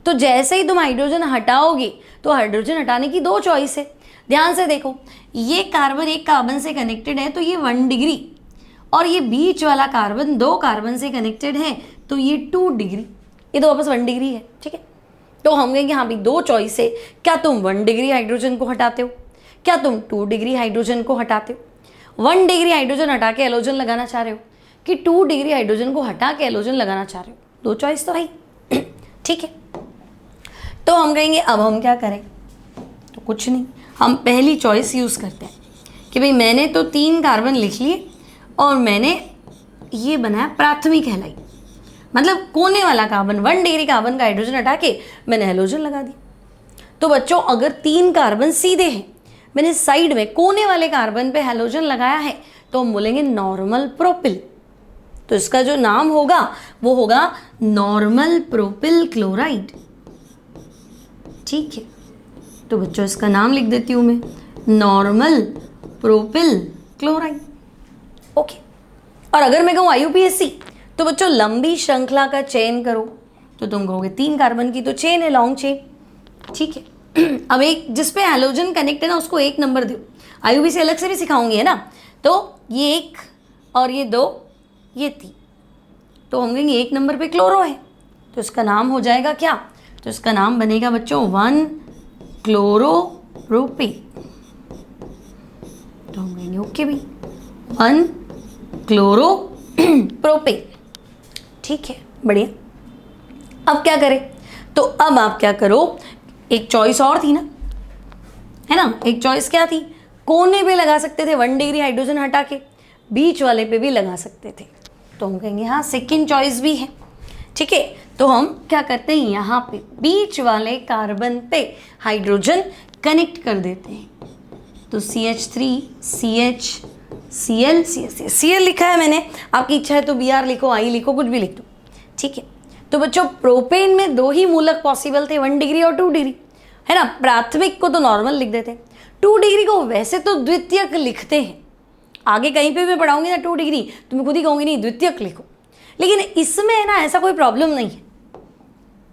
तो जैसे ही तुम हाइड्रोजन हटाओगे तो हाइड्रोजन हटाने की 2 चॉइस है। ध्यान से देखो, ये कार्बन एक कार्बन से कनेक्टेड है तो ये 1 डिग्री, और ये बीच वाला कार्बन 2 कार्बन से कनेक्टेड है तो ये 2 डिग्री, ये तो वापस 1 डिग्री है। ठीक है, तो हम कहेंगे हाँ भाई 2 चॉइस है, क्या तुम 1 डिग्री हाइड्रोजन को हटाते हो, क्या तुम 2 डिग्री हाइड्रोजन को हटाते हो। 1 डिग्री हाइड्रोजन हटा के एलोजन लगाना चाह रहे हो कि 2 डिग्री हाइड्रोजन को हटा के एलोजन लगाना चाह रहे हो, 2 चॉइस तो है। ठीक है, तो हम कहेंगे अब हम क्या करें, तो कुछ नहीं, हम पहली चॉइस यूज़ करते हैं कि भाई मैंने तो 3 कार्बन लिख लिए और मैंने ये बनाया प्राथमिक हैलाइड, मतलब कोने वाला कार्बन, 1 डिग्री कार्बन का हाइड्रोजन हटा के मैंने हेलोजन लगा दी। तो बच्चों अगर 3 कार्बन सीधे हैं, मैंने साइड में कोने वाले कार्बन पे हेलोजन लगाया है, तो हम बोलेंगे नॉर्मल प्रोपिल, तो इसका जो नाम होगा वो होगा नॉर्मल प्रोपिल क्लोराइड। ठीक है, तो बच्चों इसका नाम लिख देती हूँ मैं, नॉर्मल प्रोपिल क्लोराइड। ओके, और अगर मैं कहूँ IUPAC तो बच्चों लंबी श्रृंखला का चयन करो, तो तुम कहोगे 3 कार्बन की तो चेन है, लॉन्ग चेन, ठीक है। अब एक जिस पे हैलोजन कनेक्ट है ना उसको 1 नंबर दो, IUPAC अलग से भी सिखाऊंगी है ना, तो ये 1 और ये 2 ये 3, तो हम कहेंगे 1 नंबर पे क्लोरो है, तो इसका नाम हो जाएगा क्या, तो इसका नाम बनेगा बच्चों 1 क्लोरोप्रोपेन। तो हम कहेंगे ओके भाई 1 क्लोरोप्रोपेन, ठीक है, बढ़िया। अब क्या करें, तो अब आप क्या करो, एक चॉइस और थी ना, है ना, एक चॉइस क्या थी, कोने पे लगा सकते थे 1 डिग्री हाइड्रोजन हटा के, बीच वाले पे भी लगा सकते थे, तो हम कहेंगे हाँ सेकेंड चॉइस भी है, ठीक है। तो हम क्या करते हैं, यहाँ पे बीच वाले कार्बन पे हाइड्रोजन कनेक्ट कर देते हैं, तो CH3 CH Cl Cl लिखा है मैंने, आपकी इच्छा है तो Br लिखो, I लिखो, कुछ भी लिख दो, ठीक है। तो बच्चों प्रोपेन में 2 ही मूलक पॉसिबल थे, 1 डिग्री और 2 डिग्री, है ना। प्राथमिक को तो नॉर्मल लिख देते हैं, 2 डिग्री को वैसे तो द्वितीयक लिखते हैं, आगे कहीं पे भी मैं पढ़ाऊंगी ना 2 डिग्री तो मैं खुद ही कहूँगी नहीं द्वितीयक लिखो, लेकिन इसमें है ना ऐसा कोई प्रॉब्लम नहीं है,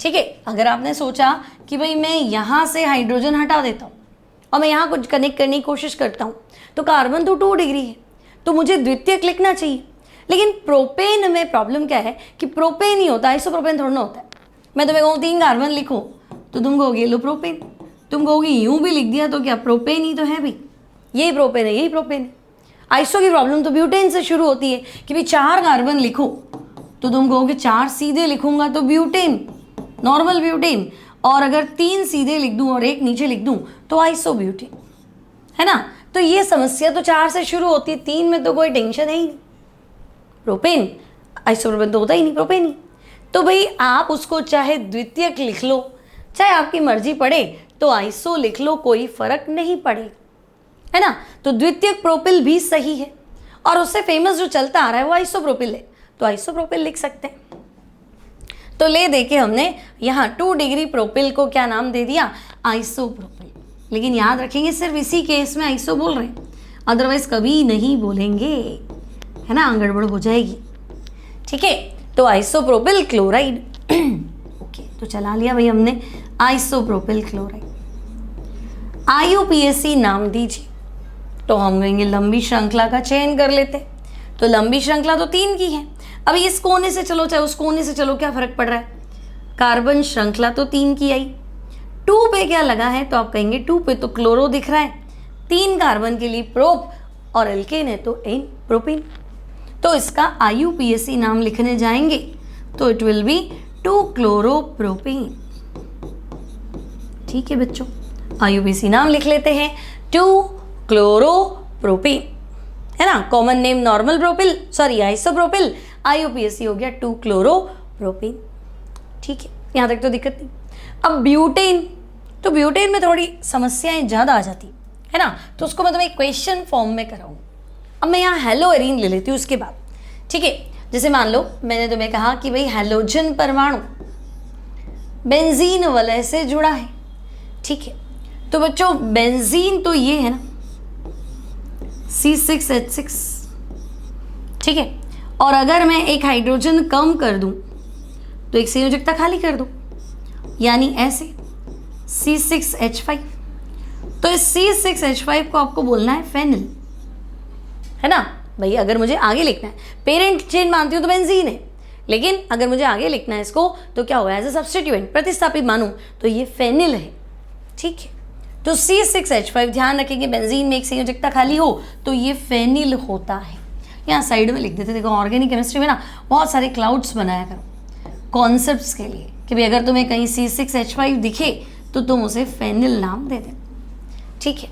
ठीक है। अगर आपने सोचा कि भाई मैं यहाँ से हाइड्रोजन हटा देता हूँ और मैं यहाँ कुछ कनेक्ट करने की कोशिश करता हूँ, तो कार्बन तो 2 डिग्री है, तो मुझे द्वितीयक लिखना चाहिए, लेकिन प्रोपेन में प्रॉब्लम क्या है कि प्रोपेन ही होता है, आइसोप्रोपेन थोड़ा ना होता है। मैं तुम्हें कहूँ 3 कार्बन लिखो तो तुम कहोगे लो प्रोपेन, तुम कहोगे यूं भी लिख दिया तो क्या प्रोपेन ही तो है भाई, यही प्रोपेन है, यही प्रोपेन है। आइसो की प्रॉब्लम तो ब्यूटेन से शुरू होती है कि भाई 4 कार्बन लिखो, तो तुम कहोगे 4 सीधे लिखूंगा तो ब्यूटेन, नॉर्मल ब्यूटेन, और अगर 3 सीधे लिख दूं और 1 नीचे लिख दूं तो आइसोब्यूटेन, है ना। तो ये समस्या तो 4 से शुरू होती है, 3 में तो कोई टेंशन है ही नहीं, प्रोपेन आइसोप्रोपेन तो होता ही नहीं, प्रोपेन ही। तो भाई आप उसको चाहे द्वितीयक लिख लो, चाहे आपकी मर्जी पड़े तो आइसो लिख लो, कोई फर्क नहीं पड़ेगा, है ना। तो द्वितीयक प्रोपिल भी सही है, और उससे फेमस जो चलता आ रहा है वो आइसोप्रोपिल है, तो आइसोप्रोपिल लिख सकते हैं। तो ले देके हमने यहाँ 2 डिग्री प्रोपिल को क्या नाम दे दिया, आइसोप्रोपिल। लेकिन याद रखेंगे सिर्फ इसी केस में आइसो बोल रहे हैं, अदरवाइज कभी नहीं बोलेंगे, है ना, गड़बड़ हो जाएगी, ठीक है। तो आइसोप्रोपिल क्लोराइड ओके, तो चला लिया भाई हमने आइसोप्रोपिल क्लोराइड। IUPAC नाम दीजिए, तो हम कहेंगे लंबी श्रृंखला का चयन कर लेते, तो लंबी श्रृंखला तो 3 की है। अब इस कोने से चलो चाहे उस कोने से चलो, क्या फर्क पड़ रहा है, कार्बन श्रृंखला तो 3 की आई, 2 पे क्या लगा है, तो आप कहेंगे 2 पे तो क्लोरो दिख रहा है, 3 कार्बन के लिए प्रोप, और एल्केन है तो एन प्रोपीन, तो इसका IUPAC नाम लिखने जाएंगे तो इट विल बी 2 क्लोरोप्रोपेन, ठीक है बच्चों। IUPAC नाम लिख लेते हैं 2 क्लोरोप्रोपेन, है ना, common name normal propyl, sorry isopropyl, IUPAC हो गया 2 क्लोरोप्रोपेन, ठीक है, यहाँ तक तो दिक्कत नहीं। अब ब्यूटेन, तो ब्यूटेन में थोड़ी समस्याएं ज़्यादा आ जाती है ना, तो उसको मैं तुम्हें क्वेश्चन फॉर्म में कराऊँ। अब मैं यहाँ हेलो एरीन ले लेती हूँ उसके बाद, ठीक है। जैसे मान लो मैंने तुम्हें कहा कि भाई हैलोजन परमाणु बेंजीन वलय से जुड़ा है, ठीक है। तो बच्चों बेंजीन तो ये है ना C6H6, ठीक है, और अगर मैं एक हाइड्रोजन कम कर दूं तो एक संयोजकता खाली कर दूं, यानी ऐसे C6H5, तो इस C6H5 को आपको बोलना है फेनिल, है ना भाई। अगर मुझे आगे लिखना है, पेरेंट चेन मानती हूँ तो बेंजीन है, लेकिन अगर मुझे आगे लिखना है इसको तो क्या होगा, एज ए सब्स्टिट्यूएंट प्रतिस्थापित मानूं तो ये फेनिल है, ठीक है। तो C6H5 ध्यान रखेंगे, बेंजीन में एक संयोजकता खाली हो तो ये फेनिल होता है। यहाँ साइड में लिख देते, देखो ऑर्गेनिक केमिस्ट्री में ना बहुत सारे क्लाउड्स बनाया करो कॉन्सेप्ट्स के लिए, कि भाई अगर तुम्हें कहीं C6H5 दिखे तो तुम उसे फेनिल नाम दे दे, ठीक है।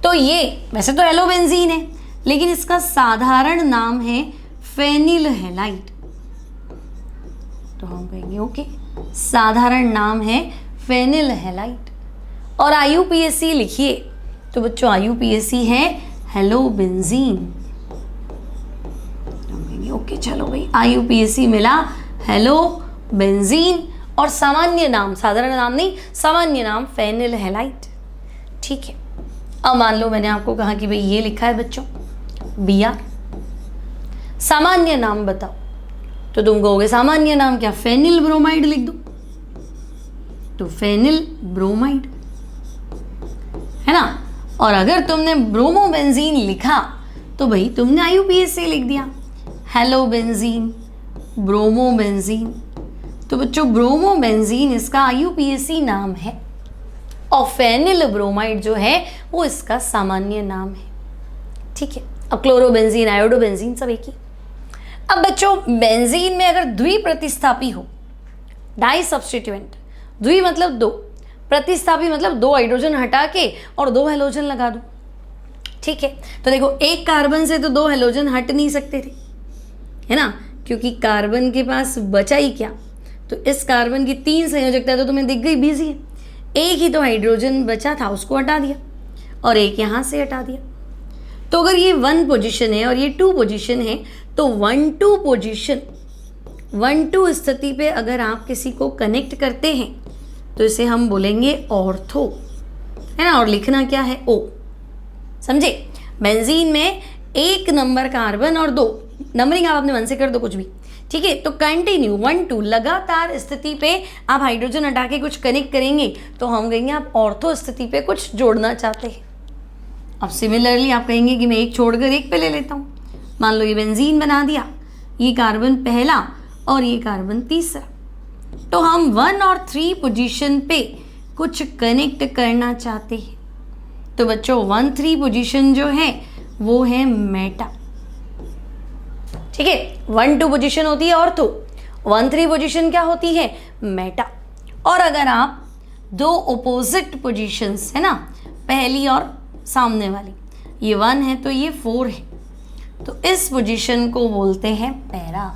तो ये वैसे तो एलोबेंजीन है, लेकिन इसका साधारण नाम है फेनिल हैलाइड, तो हम कहेंगे ओके, साधारण नाम है फेनिल हैलाइड। और IUPAC लिखिए, तो बच्चों IUPAC है हेलोबेंजीन, हम कहेंगे ओके चलो भाई IUPAC मिला हेलोबेंजीन, और सामान्य नाम, साधारण नाम नहीं, सामान्य नाम फेनिल हैलाइड, ठीक है। अब मान लो मैंने आपको कहा कि भाई ये लिखा है बच्चों Br, सामान्य नाम बताओ, तो तुम कहोगे सामान्य नाम क्या, फेनिल ब्रोमाइड लिख दो, तो फेनिल ब्रोमाइड है ना। और अगर तुमने ब्रोमोबेंजीन लिखा तो भाई तुमने IUPAC लिख दिया, हेलोबेंजीन, ब्रोमोबेंजीन। तो बच्चों ब्रोमोबेंजीन इसका IUPAC नाम है और फेनिल ब्रोमाइड जो है वो इसका सामान्य नाम है। ठीक है, अब क्लोरोबेंजीन, आयोडोबेंजीन सब एक ही। अब बच्चों बेंजीन में अगर द्विप्रतिस्थापी हो, डाई सब्स्टिट्यूएंट, द्वि मतलब दो, प्रतिस्थापी मतलब दो हाइड्रोजन हटा के और दो हेलोजन लगा दो। ठीक है, तो देखो एक कार्बन से तो दो हेलोजन हट नहीं सकते थे, है ना, क्योंकि कार्बन के पास बचा ही क्या, तो इस कार्बन की 3 संयोजकता तो तुम्हें दिख गई, बिजी है। एक ही तो हाइड्रोजन बचा था, उसको हटा दिया और एक यहाँ से हटा दिया। तो अगर ये 1 पोजीशन है और ये 2 पोजीशन है, तो 1-2 पोजीशन, 1-2 स्थिति पे अगर आप किसी को कनेक्ट करते हैं तो इसे हम बोलेंगे ऑर्थो, है ना। और लिखना क्या है, O, समझे। बेंजीन में 1 नंबर कार्बन और 2 नंबरिंग आप अपने मन से कर दो कुछ भी, ठीक है। तो कंटिन्यू 1-2 लगातार स्थिति पे आप हाइड्रोजन हटा के कुछ कनेक्ट करेंगे तो हम कहेंगे आप ऑर्थो स्थिति पे कुछ जोड़ना चाहते हैं। अब सिमिलरली आप कहेंगे कि मैं एक छोड़कर एक पे ले लेता हूँ। मान लो ये बेंजीन बना दिया, ये कार्बन पहला और ये कार्बन तीसरा, तो हम 1 और 3 पोजीशन पे कुछ कनेक्ट करना चाहते हैं। तो बच्चों 1-3 पोजीशन जो है वो है मेटा, ठीक है। 1-2 पोजीशन होती है ऑर्थो, 1-3 पोजीशन क्या होती है, मेटा। और अगर आप दो ओपोजिट पोजीशंस है ना, पहली और सामने वाली, ये 1 है तो ये 4 है, तो इस पोजीशन को बोलते हैं पैरा,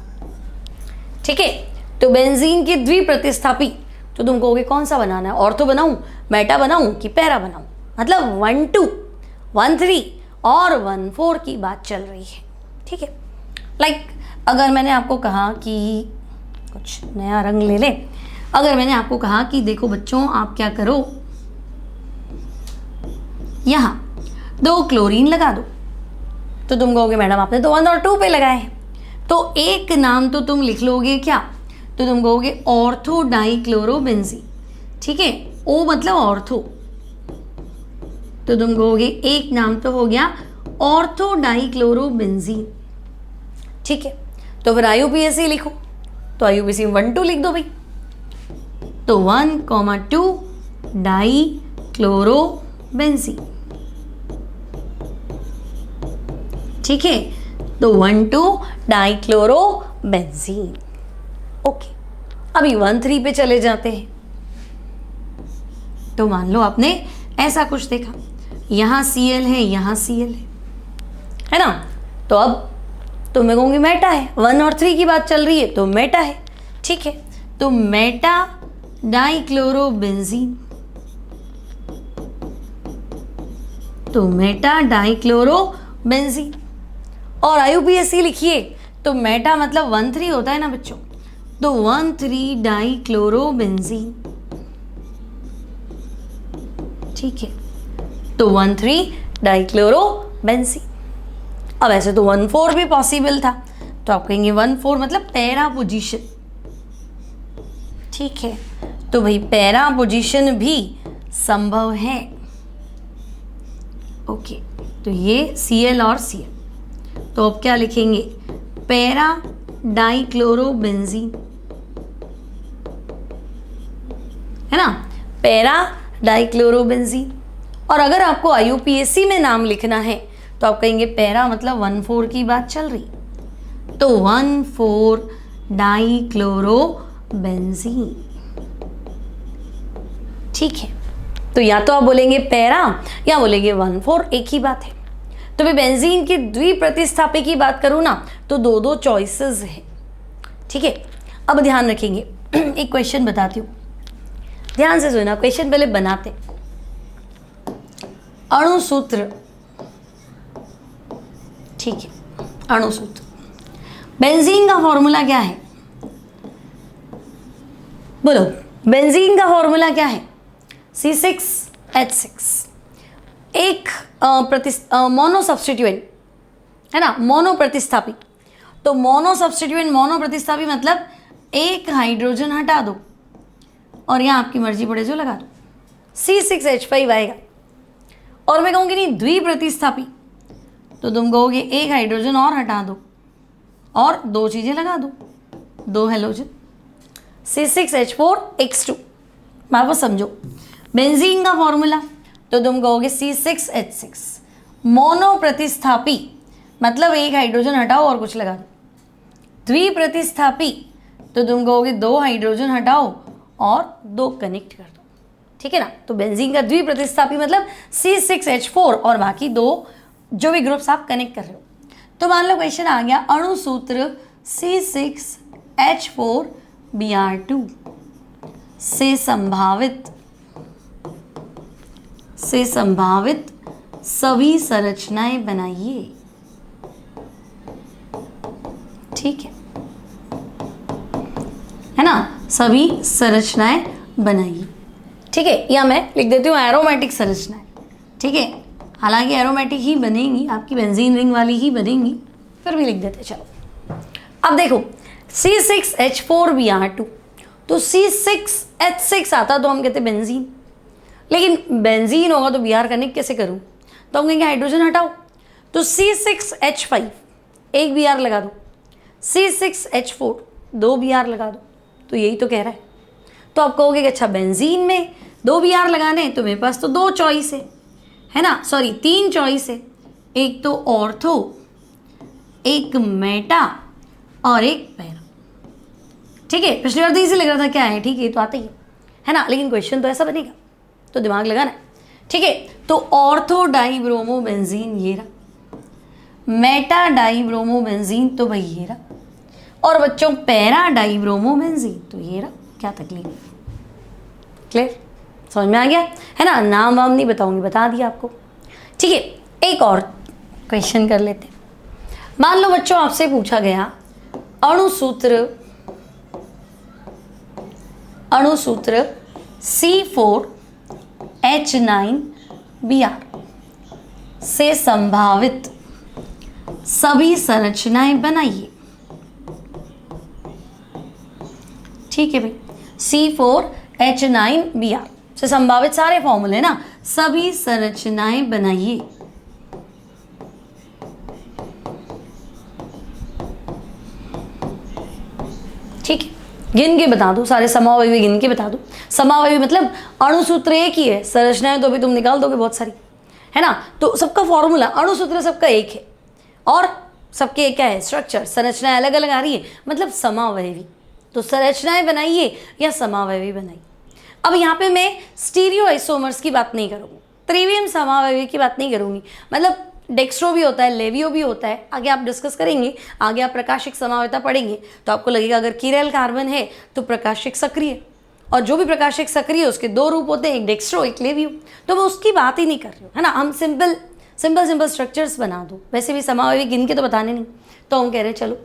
ठीक है। तो बेंजीन की द्विप्रतिस्थापी, तो तुम कहोगे कौन सा बनाना है, ऑर्थो बनाऊं, मेटा बनाऊं कि पैरा बनाऊं, मतलब 1-2, 1-3 और 1-4 की बात चल रही है, ठीक है। लाइक अगर मैंने आपको कहा कि कुछ नया रंग ले ले, अगर मैंने आपको कहा कि देखो बच्चों आप क्या करो, यहाँ 2 क्लोरीन लगा दो, तो तुम कहोगे मैडम आपने तो 1 और 2 पे लगाए हैं, तो एक नाम तो तुम लिख लोगे क्या, तो तुम कहोगे ऑर्थो डाइक्लोरोबेंजीन, ठीक है। ओ मतलब ऑर्थो, तो तुम कहोगे एक नाम तो हो गया ऑर्थो डाइक्लोरोबेंजीन, ठीक है। तो फिर IUPAC लिखो, तो IUPAC 1-2 लिख दो भाई, तो 1,2 डाइक्लोरोबेंजीन, ठीक है। तो 1-2 डाइक्लोरोबेंजीन, ओके। अभी 1-3 पे चले जाते हैं, तो मान लो आपने ऐसा कुछ देखा, यहाँ Cl है, यहाँ Cl है ना, तो अब तो मैं कहूँगी मेटा है, 1 और 3 की बात चल रही है तो मेटा है, ठीक है। तो मेटा डाइक्लोरोबेंजीन, तो मेटा डाइक्लोरोबेंजीन। और IUPAC लिखिए तो मेटा मतलब 1-3 होता है ना बच्चों, तो 1,3 डाइक्लोरोबेंजीन, ठीक है। तो 1,3 डाइक्लोरोबेंजीन। अब ऐसे तो 1-4 भी पॉसिबल था, तो आप कहेंगे 1-4 मतलब पैरा पोजीशन, ठीक है। तो भाई पैरा पोजीशन भी संभव है, ओके। तो ये Cl और Cl, तो अब क्या लिखेंगे, पैरा डाइक्लोरोबेंजीन, है ना, पैरा डाइक्लोरोबेंजीन। और अगर आपको IUPAC में नाम लिखना है तो आप कहेंगे पैरा मतलब 1-4 की बात चल रही, तो 1,4 डाइक्लोरोबेंजीन, ठीक है। तो या तो आप बोलेंगे पैरा या बोलेंगे 1-4, एक ही बात है। तो मैं बेंजीन की द्विप्रतिस्थापी की बात करूँ ना तो 2-2 चॉइसेस है, ठीक है। अब ध्यान रखेंगे, एक क्वेश्चन बताती हूँ, ध्यान से सुनना, क्वेश्चन पहले बनाते। अणुसूत्र, ठीक है, अणुसूत्र, बेंजीन का फॉर्मूला क्या है, बोलो बेंजीन का फॉर्मूला क्या है, C6H6। एक मोनो सब्स्टिट्यूएंट है ना, मोनो प्रतिस्थापी, तो मोनो सब्स्टिट्यूएंट, मोनो प्रतिस्थापी मतलब एक हाइड्रोजन हटा दो और यहाँ आपकी मर्जी पड़े जो लगा दो, C6H5 आएगा। और मैं कहूँगी नहीं द्विप्रतिस्थापी, तो तुम कहोगे एक हाइड्रोजन और हटा दो और दो चीज़ें लगा दो, दो हेलोजन, C6H4X2। आप समझो बेंजीन का फॉर्मूला, तो तुम कहोगे C6H6। मोनो प्रतिस्थापी मतलब एक हाइड्रोजन हटाओ और कुछ लगा दो। द्विप्रतिस्थापी तो तुम कहोगे दो हाइड्रोजन हटाओ और दो कनेक्ट कर दो, ठीक है ना। तो बेंजीन का द्विप्रतिस्थापी मतलब C6H4 और बाकी दो जो भी ग्रुप्स आप कनेक्ट कर रहे हो। तो मान लो क्वेश्चन आ गया, अणु सूत्र C6H4Br2 से संभावित सभी संरचनाएं बनाइए, ठीक है ना, सभी संरचनाएं बनाइए, ठीक है। या मैं लिख देती हूँ एरोमेटिक संरचनाएं, ठीक है। हालांकि एरोमेटिक ही बनेंगी, आपकी बेंजीन रिंग वाली ही बनेंगी, फिर भी लिख देते चलो। अब देखो C6H4Br2, तो C6H6 आता तो हम कहते बेंजीन, लेकिन बेंजीन होगा तो Br कनेक्ट कैसे करूँ, तो हम कहेंगे हाइड्रोजन हटाओ, तो C6H5 एक Br लगा दो, C6H4 दो Br लगा दो, तो यही तो कह रहा है। तो आप कहोगे कि अच्छा बेंजीन में दो Br लगाने हैं, तो मेरे पास तो दो चॉइस है ना, सॉरी तीन चॉइस है, एक तो ऑर्थो, एक मेटा और एक पैरा, ठीक है। पिछली बार तो इजी लग रहा था क्या है, ठीक है तो आता ही है ना, लेकिन क्वेश्चन तो ऐसा बनेगा तो दिमाग लगाना है, ठीक है। तो ऑर्थो डाइब्रोमो बेंजीन ये रहा, मेटा डाइब्रोमो बेंजीन तो भाई ये रहा, और बच्चों पैरा डाइब्रोमो बेंजीन तो ये रहा। क्या तकलीफ, क्लियर, समझ में आ गया है ना। नाम वाम नहीं बताऊंगी, बता दिया आपको, ठीक है। एक और क्वेश्चन कर लेते हैं। मान लो बच्चों आपसे पूछा गया अणु सूत्र C4H9Br से संभावित सभी संरचनाएं बनाइए, ठीक है भाई। C4H9Br से संभावित सारे फॉर्मूले ना, सभी संरचनाएं बनाइए, ठीक है। गिन के बता दो, सारे समावयवी गिन के बता दो। समावयवी मतलब अणु सूत्र एक ही है, संरचनाएं तो अभी तुम निकाल दोगे बहुत सारी, है ना। तो सबका फॉर्मूला अणु सूत्र सबका एक है और सबके क्या है स्ट्रक्चर, संरचनाएं अलग अलग आ रही है, मतलब समावयवी। तो संरचनाएं बनाइए या समावयवी बनाइए। अब यहाँ पे मैं स्टीरियो आइसोमर्स की बात नहीं करूँगी, त्रिविम समावयवी की बात नहीं करूँगी, मतलब डेक्स्ट्रो भी होता है, लेवियो भी होता है, आगे आप डिस्कस करेंगे, आगे आप प्रकाशिक समावयता पढ़ेंगे तो आपको लगेगा अगर कीरल कार्बन है तो प्रकाशिक सक्रिय, और जो भी प्रकाशिक सक्रिय उसके दो रूप होते हैं, एक डेक्स्ट्रो एक लेवियो, तो मैं उसकी बात ही नहीं कर रही हूँ, है ना। हम सिंपल स्ट्रक्चर्स बना दो, वैसे भी समावयवी गिन के तो बताने नहीं, तो हम कह रहे हैं चलो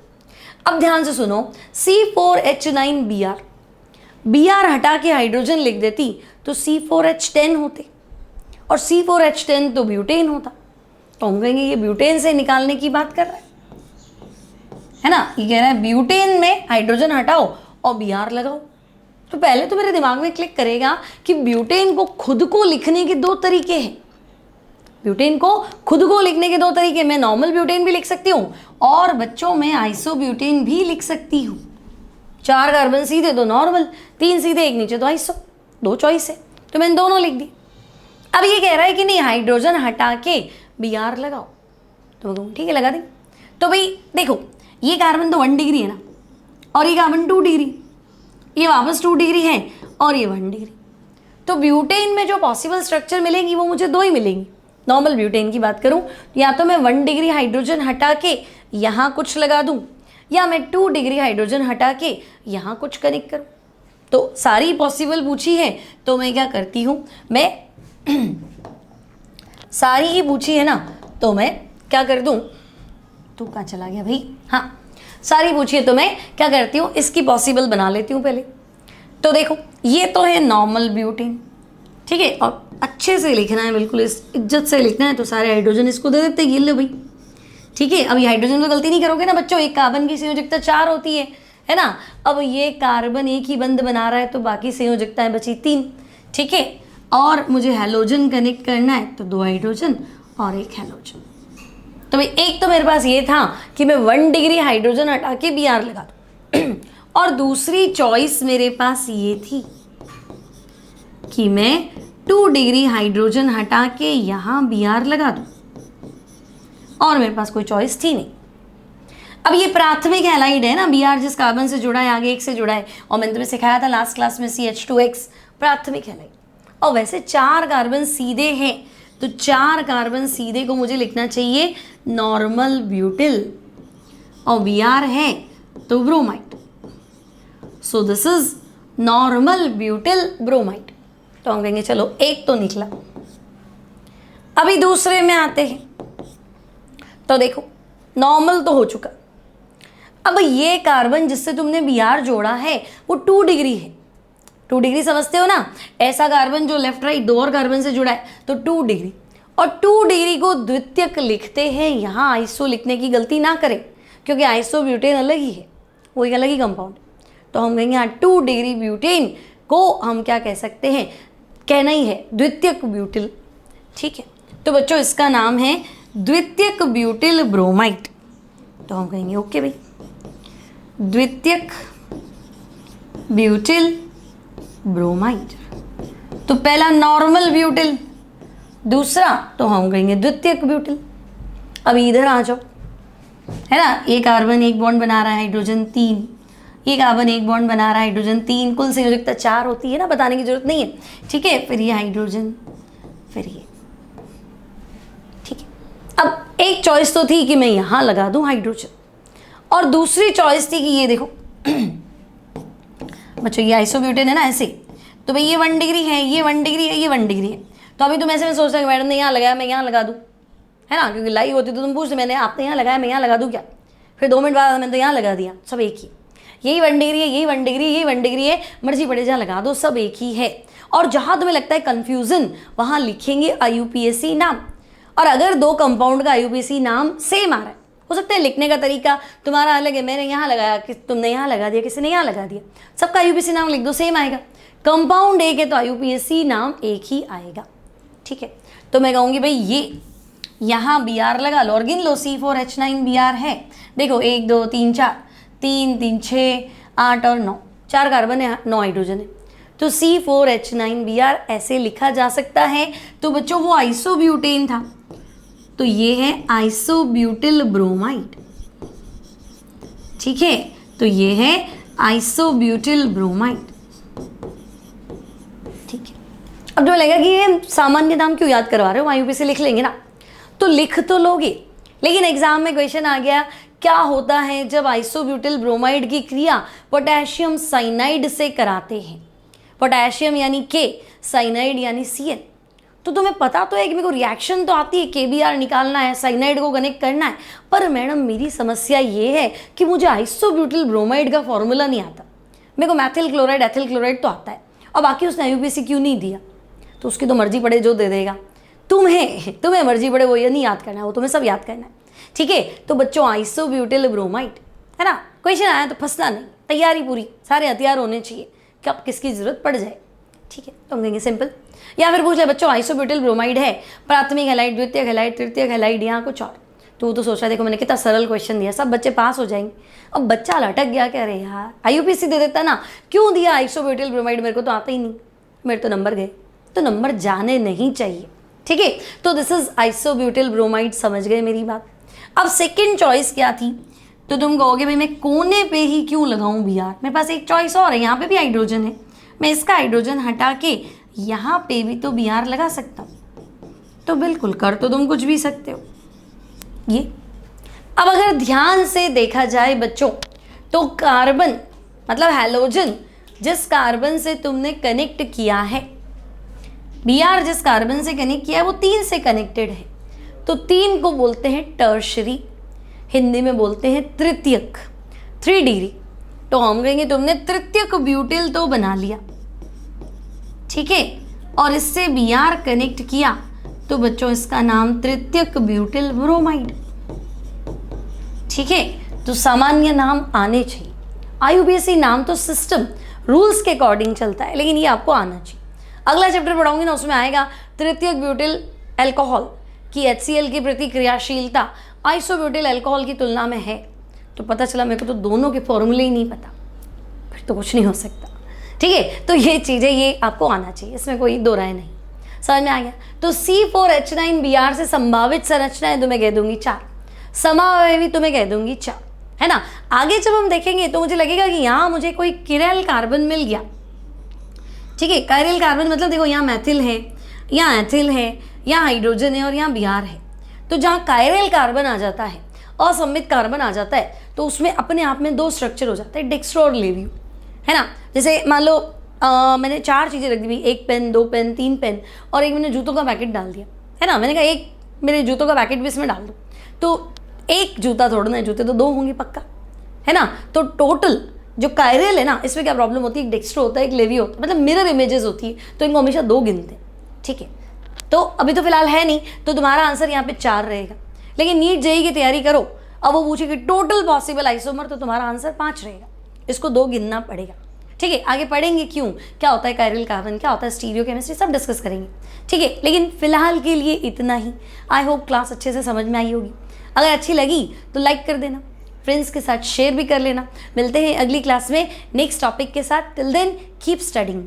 अब ध्यान से सुनो। C4H9Br, Br हटा के हाइड्रोजन लिख देती तो C4H10 होते, और C4H10 तो ब्यूटेन होता, तो हम कहेंगे ये ब्यूटेन से निकालने की बात कर रहा है ना। ये कह रहा है ब्यूटेन में हाइड्रोजन हटाओ और Br लगाओ। तो पहले तो मेरे दिमाग में क्लिक करेगा कि ब्यूटेन को खुद को लिखने के दो तरीके हैं, ब्यूटेन को खुद को लिखने के दो तरीके, मैं नॉर्मल ब्यूटेन भी लिख सकती हूँ और बच्चों में आइसोब्यूटेन भी लिख सकती हूँ। 4 कार्बन सीधे तो नॉर्मल, 3 सीधे एक नीचे तो आइसो, दो चॉइस है, तो मैंने दोनों लिख दी। अब ये कह रहा है कि नहीं हाइड्रोजन हटा के Br लगाओ, तो मैं कहूँ ठीक है लगा दें। तो भाई देखो ये कार्बन तो 1 डिग्री है ना, और ये कार्बन 2 डिग्री, ये वापस 2 डिग्री है और ये 1 डिग्री, तो ब्यूटेन में जो पॉसिबल स्ट्रक्चर मिलेंगी वो मुझे दो ही मिलेंगी। नॉर्मल ब्यूटेन की बात करूं या तो मैं 1 डिग्री हाइड्रोजन हटा के यहाँ कुछ लगा दूं, या मैं 2 डिग्री हाइड्रोजन हटा के यहाँ कुछ कनेक्ट करूं। तो सारी पॉसिबल पूछी है तो मैं क्या करती हूँ, मैं सारी ही पूछी है ना तो मैं क्या कर दूँ, तो कहाँ चला गया भाई, हाँ सारी पूछी है तो मैं क्या करती हूँ इसकी पॉसिबल बना लेती हूँ पहले। तो देखो ये तो है नॉर्मल ब्यूटेन, ठीक है, और अच्छे से लिखना है, बिल्कुल इस इज्जत से लिखना है, तो सारे हाइड्रोजन इसको दे देते हैं, ये लो भाई ठीक है, अब ये हाइड्रोजन में गलती नहीं करोगे ना बच्चों, एक कार्बन की संयोजकता 4 होती है ना। अब ये कार्बन एक ही बंध बना रहा है तो बाकी संयोजकताएं बची 3, ठीक है। और मुझे हैलोजन कनेक्ट करना है तो 2 हाइड्रोजन और 1 हैलोजन। तो भाई एक तो मेरे पास ये था कि मैं 1 डिग्री हाइड्रोजन हटा के Br लगा दूँ और दूसरी चॉइस मेरे पास ये थी कि मैं 2 डिग्री हाइड्रोजन हटा के यहाँ Br लगा दूँ, और मेरे पास कोई चॉइस थी नहीं। अब ये प्राथमिक हैलाइड है ना, Br जिस कार्बन से जुड़ा है आगे 1 से जुड़ा है, और मैंने तुम्हें सिखाया था लास्ट क्लास में CH2X प्राथमिक हैलाइड। और वैसे 4 कार्बन सीधे हैं तो 4 कार्बन सीधे को मुझे लिखना चाहिए नॉर्मल ब्यूटिल, और Br है तो bromide, so this is normal butyl bromide. तो हम कहेंगे चलो एक तो निकला। अभी दूसरे में आते हैं, तो देखो नॉर्मल तो हो चुका। अब ये कार्बन जिससे तुमने Br जोड़ा है वो 2 डिग्री है। 2 डिग्री समझते हो ना, ऐसा कार्बन जो लेफ्ट राइट 2 और कार्बन से जुड़ा है तो 2 डिग्री, और 2 डिग्री को द्वितीयक लिखते हैं। यहाँ आइसो लिखने की गलती ना करें क्योंकि आइसो ब्यूटेन अलग ही है, वो एक अलग ही कंपाउंड। तो हम कहेंगे यहाँ 2 डिग्री ब्यूटेन को हम क्या कह सकते हैं, कहना ही है द्वितीयक ब्यूटिल, ठीक है। तो बच्चों इसका नाम है द्वितीयक ब्यूटिल ब्रोमाइड। तो हम कहेंगे ओके भाई, द्वितीयक ब्यूटिल ब्रोमाइड। तो पहला नॉर्मल ब्यूटिल, दूसरा तो हम कहेंगे द्वितीयक ब्यूटिल। अब इधर आ जाओ, है ना, एक कार्बन 1 बॉन्ड बना रहा है हाइड्रोजन 3, ये कार्बन 1 बॉन्ड बना रहा है हाइड्रोजन 3, कुल संयोजकता 4 होती है ना, बताने की जरूरत नहीं है, ठीक है। फिर ये हाइड्रोजन, फिर ये, ठीक है। अब एक चॉइस तो थी कि मैं यहाँ लगा दूँ हाइड्रोजन, और दूसरी चॉइस थी कि ये देखो बच्चों ये आइसोब्यूटेन है ना ऐसे, तो भाई ये 1 डिग्री है, ये 1 डिग्री है, ये 1 डिग्री है। तो अभी तुम ऐसे में सोचते हो कि मैडम ने यहाँ लगाया मैं यहाँ लगा दूँ, है ना, क्योंकि लाइव होती तो तुम पूछते मैंने आपने यहाँ लगाया मैं यहाँ लगा दूँ क्या, फिर 2 मिनट बाद मैंने तो यहाँ लगा दिया, सब एक ही, यही 1 डिग्री है, यही 1 डिग्री, यही 1 डिग्री है, मर्जी पड़े जहाँ लगा दो, सब एक ही है। और जहाँ तुम्हें लगता है कन्फ्यूज़न वहाँ लिखेंगे IUPAC नाम, और अगर 2 कंपाउंड का IUPAC नाम सेम आ रहा है, हो सकता है लिखने का तरीका तुम्हारा अलग है, मैंने यहाँ लगाया कि तुमने यहाँ लगा दिया, किसी ने यहाँ लगा दिया, सबका IUPAC नाम लिख दो सेम आएगा। कंपाउंड एक है तो IUPAC नाम एक ही आएगा, ठीक है। तो मैं कहूँगी भाई ये यहाँ Br लगा लो और गिन लो, C4H9 Br है, देखो 1 2 3 4, 3 3 6 8 और 9, 4 कार्बन है, 9 हाइड्रोजन है, तो C4H9 Br ऐसे लिखा जा सकता है। तो बच्चों वो आइसोब्यूटेन था, तो ये है आइसोब्यूटिल ब्रोमाइड, ठीक है। तो ये है आइसोब्यूटिल ब्रोमाइड, ठीक है। अब जो लगेगा कि ये सामान्य नाम क्यों याद करवा रहे हो, IUPAC लिख लेंगे ना, तो लिख तो लोगे, लेकिन एग्जाम में क्वेश्चन आ गया क्या होता है जब आइसोब्यूटिल ब्रोमाइड की क्रिया पोटेशियम साइनाइड से कराते हैं, पोटेशियम यानी K, साइनाइड यानी Cn। तो तुम्हें पता तो है कि मेरे को रिएक्शन तो आती है, KBr निकालना है, साइनाइड को कनेक्ट करना है, पर मैडम मेरी समस्या ये है कि मुझे आइसोब्यूटिल ब्रोमाइड का फॉर्मूला नहीं आता। मेरे को मैथिल क्लोराइड एथिल क्लोराइड तो आता है, और बाकी उसने IUPAC क्यों नहीं दिया, तो उसकी तो मर्जी पड़े जो दे देगा, तुम्हें मर्जी पड़े वो ये नहीं याद करना है, वो तुम्हें सब याद करना है, ठीक है। तो बच्चों आइसोब्यूटिल ब्रोमाइड है ना, क्वेश्चन आया तो फंसना नहीं, तैयारी पूरी, सारे हथियार होने चाहिए, कब किसकी जरूरत पड़ जाए, ठीक है। तो हम कहेंगे सिंपल। या फिर पूछ ले बच्चों आइसोब्यूटिल ब्रोमाइड है, प्राथमिक हैलाइड, द्वितीयक हैलाइड, तृतीयक हैलाइड, यहाँ कुछ और, तो वो तो सोच रहा देखो मैंने कितना सरल क्वेश्चन दिया, सब बच्चे पास हो जाएंगे। अब बच्चा लटक गया, कह रहे यार IUPAC दे देता ना, क्यों दिया आइसोब्यूटिल ब्रोमाइड, मेरे को तो आता ही नहीं, मेरे तो नंबर गए, तो नंबर जाने नहीं चाहिए, ठीक है। तो दिस इज आइसोब्यूटिल ब्रोमाइड, समझ गए मेरी बात। अब सेकेंड चॉइस क्या थी, तो तुम कहोगे भाई मैं कोने पे ही क्यों लगाऊं Br, मेरे पास एक चॉइस और है, यहाँ पे भी हाइड्रोजन है, मैं इसका हाइड्रोजन हटा के यहाँ पे भी तो Br लगा सकता हूँ। तो बिल्कुल कर तो तुम कुछ भी सकते हो ये। अब अगर ध्यान से देखा जाए बच्चों, तो कार्बन मतलब हैलोजन जिस कार्बन से तुमने कनेक्ट किया है, Br जिस कार्बन से कनेक्ट किया है वो 3 से कनेक्टेड है, तो 3 को बोलते हैं टर्शरी, हिंदी में बोलते हैं तृतीयक, 3 डिग्री। तो हम कहेंगे तुमने तृतीयक ब्यूटिल तो बना लिया, ठीक है, और इससे Br कनेक्ट किया, तो बच्चों इसका नाम तृतीयक ब्यूटिल ब्रोमाइड। ठीक है, तो सामान्य नाम आने चाहिए। IUPAC नाम तो सिस्टम रूल्स के अकॉर्डिंग चलता है, लेकिन ये आपको आना चाहिए। अगला चैप्टर पढ़ाऊंगी ना, उसमें आएगा तृतीयक ब्यूटिल अल्कोहल की HCl की प्रतिक्रियाशीलता आइसोब्यूटिल अल्कोहल की तुलना में है। तो पता चला मेरे को तो दोनों के फॉर्मूले ही नहीं पता, फिर तो कुछ नहीं हो सकता। ठीक है, तो ये चीज़ें ये आपको आना चाहिए, इसमें कोई दो राय नहीं। समझ में आ गया? तो C4H9Br से संभावित संरचनाएं तुम्हें कह दूंगी 4, समावयवी तुम्हें कह दूंगी 4, है ना। आगे जब हम देखेंगे तो मुझे लगेगा कि यहाँ मुझे कोई किरैल कार्बन मिल गया। ठीक है, कायरल कार्बन मतलब देखो यहाँ मैथिल है, यहाँ एथिल है, यहाँ हाइड्रोजन है और यहाँ Br है। तो जहाँ कायरल कार्बन आ जाता है, असम्मित कार्बन आ जाता है, तो उसमें अपने आप में दो स्ट्रक्चर हो जाते हैं, डेक्स्ट्रो और लेवियो, है ना। जैसे मान लो मैंने 4 चीज़ें रख दी भाई, 1 पेन, 2 पेन, 3 पेन और एक मैंने जूतों का पैकेट डाल दिया, है ना। मैंने कहा एक मेरे जूतों का पैकेट भी इसमें डाल दो, तो एक जूता तोड़ना है, जूते तो 2 होंगे पक्का, है ना। तो टोटल जो कायरल है ना, इसमें क्या प्रॉब्लम होती है, एक डेक्स्ट्रो होता है, एक लेवियो होता है, मतलब मिरर इमेजेस होती है, तो इनको हमेशा 2 गिनते हैं। ठीक है, तो अभी तो फिलहाल है नहीं, तो तुम्हारा आंसर यहाँ पे 4 रहेगा। लेकिन नीट जेईई की तैयारी करो, अब वो पूछेगी टोटल पॉसिबल आइसोमर, तो तुम्हारा आंसर 5 रहेगा, इसको 2 गिनना पड़ेगा। ठीक है, आगे पढ़ेंगे क्यों, क्या होता है कायरल कार्बन, क्या होता है स्टीरियो केमिस्ट्री, सब डिस्कस करेंगे। ठीक है, लेकिन फिलहाल के लिए इतना ही। आई होप क्लास अच्छे से समझ में आई होगी। अगर अच्छी लगी तो लाइक कर देना, फ्रेंड्स के साथ शेयर भी कर लेना। मिलते हैं अगली क्लास में नेक्स्ट टॉपिक के साथ। Till then keep studying.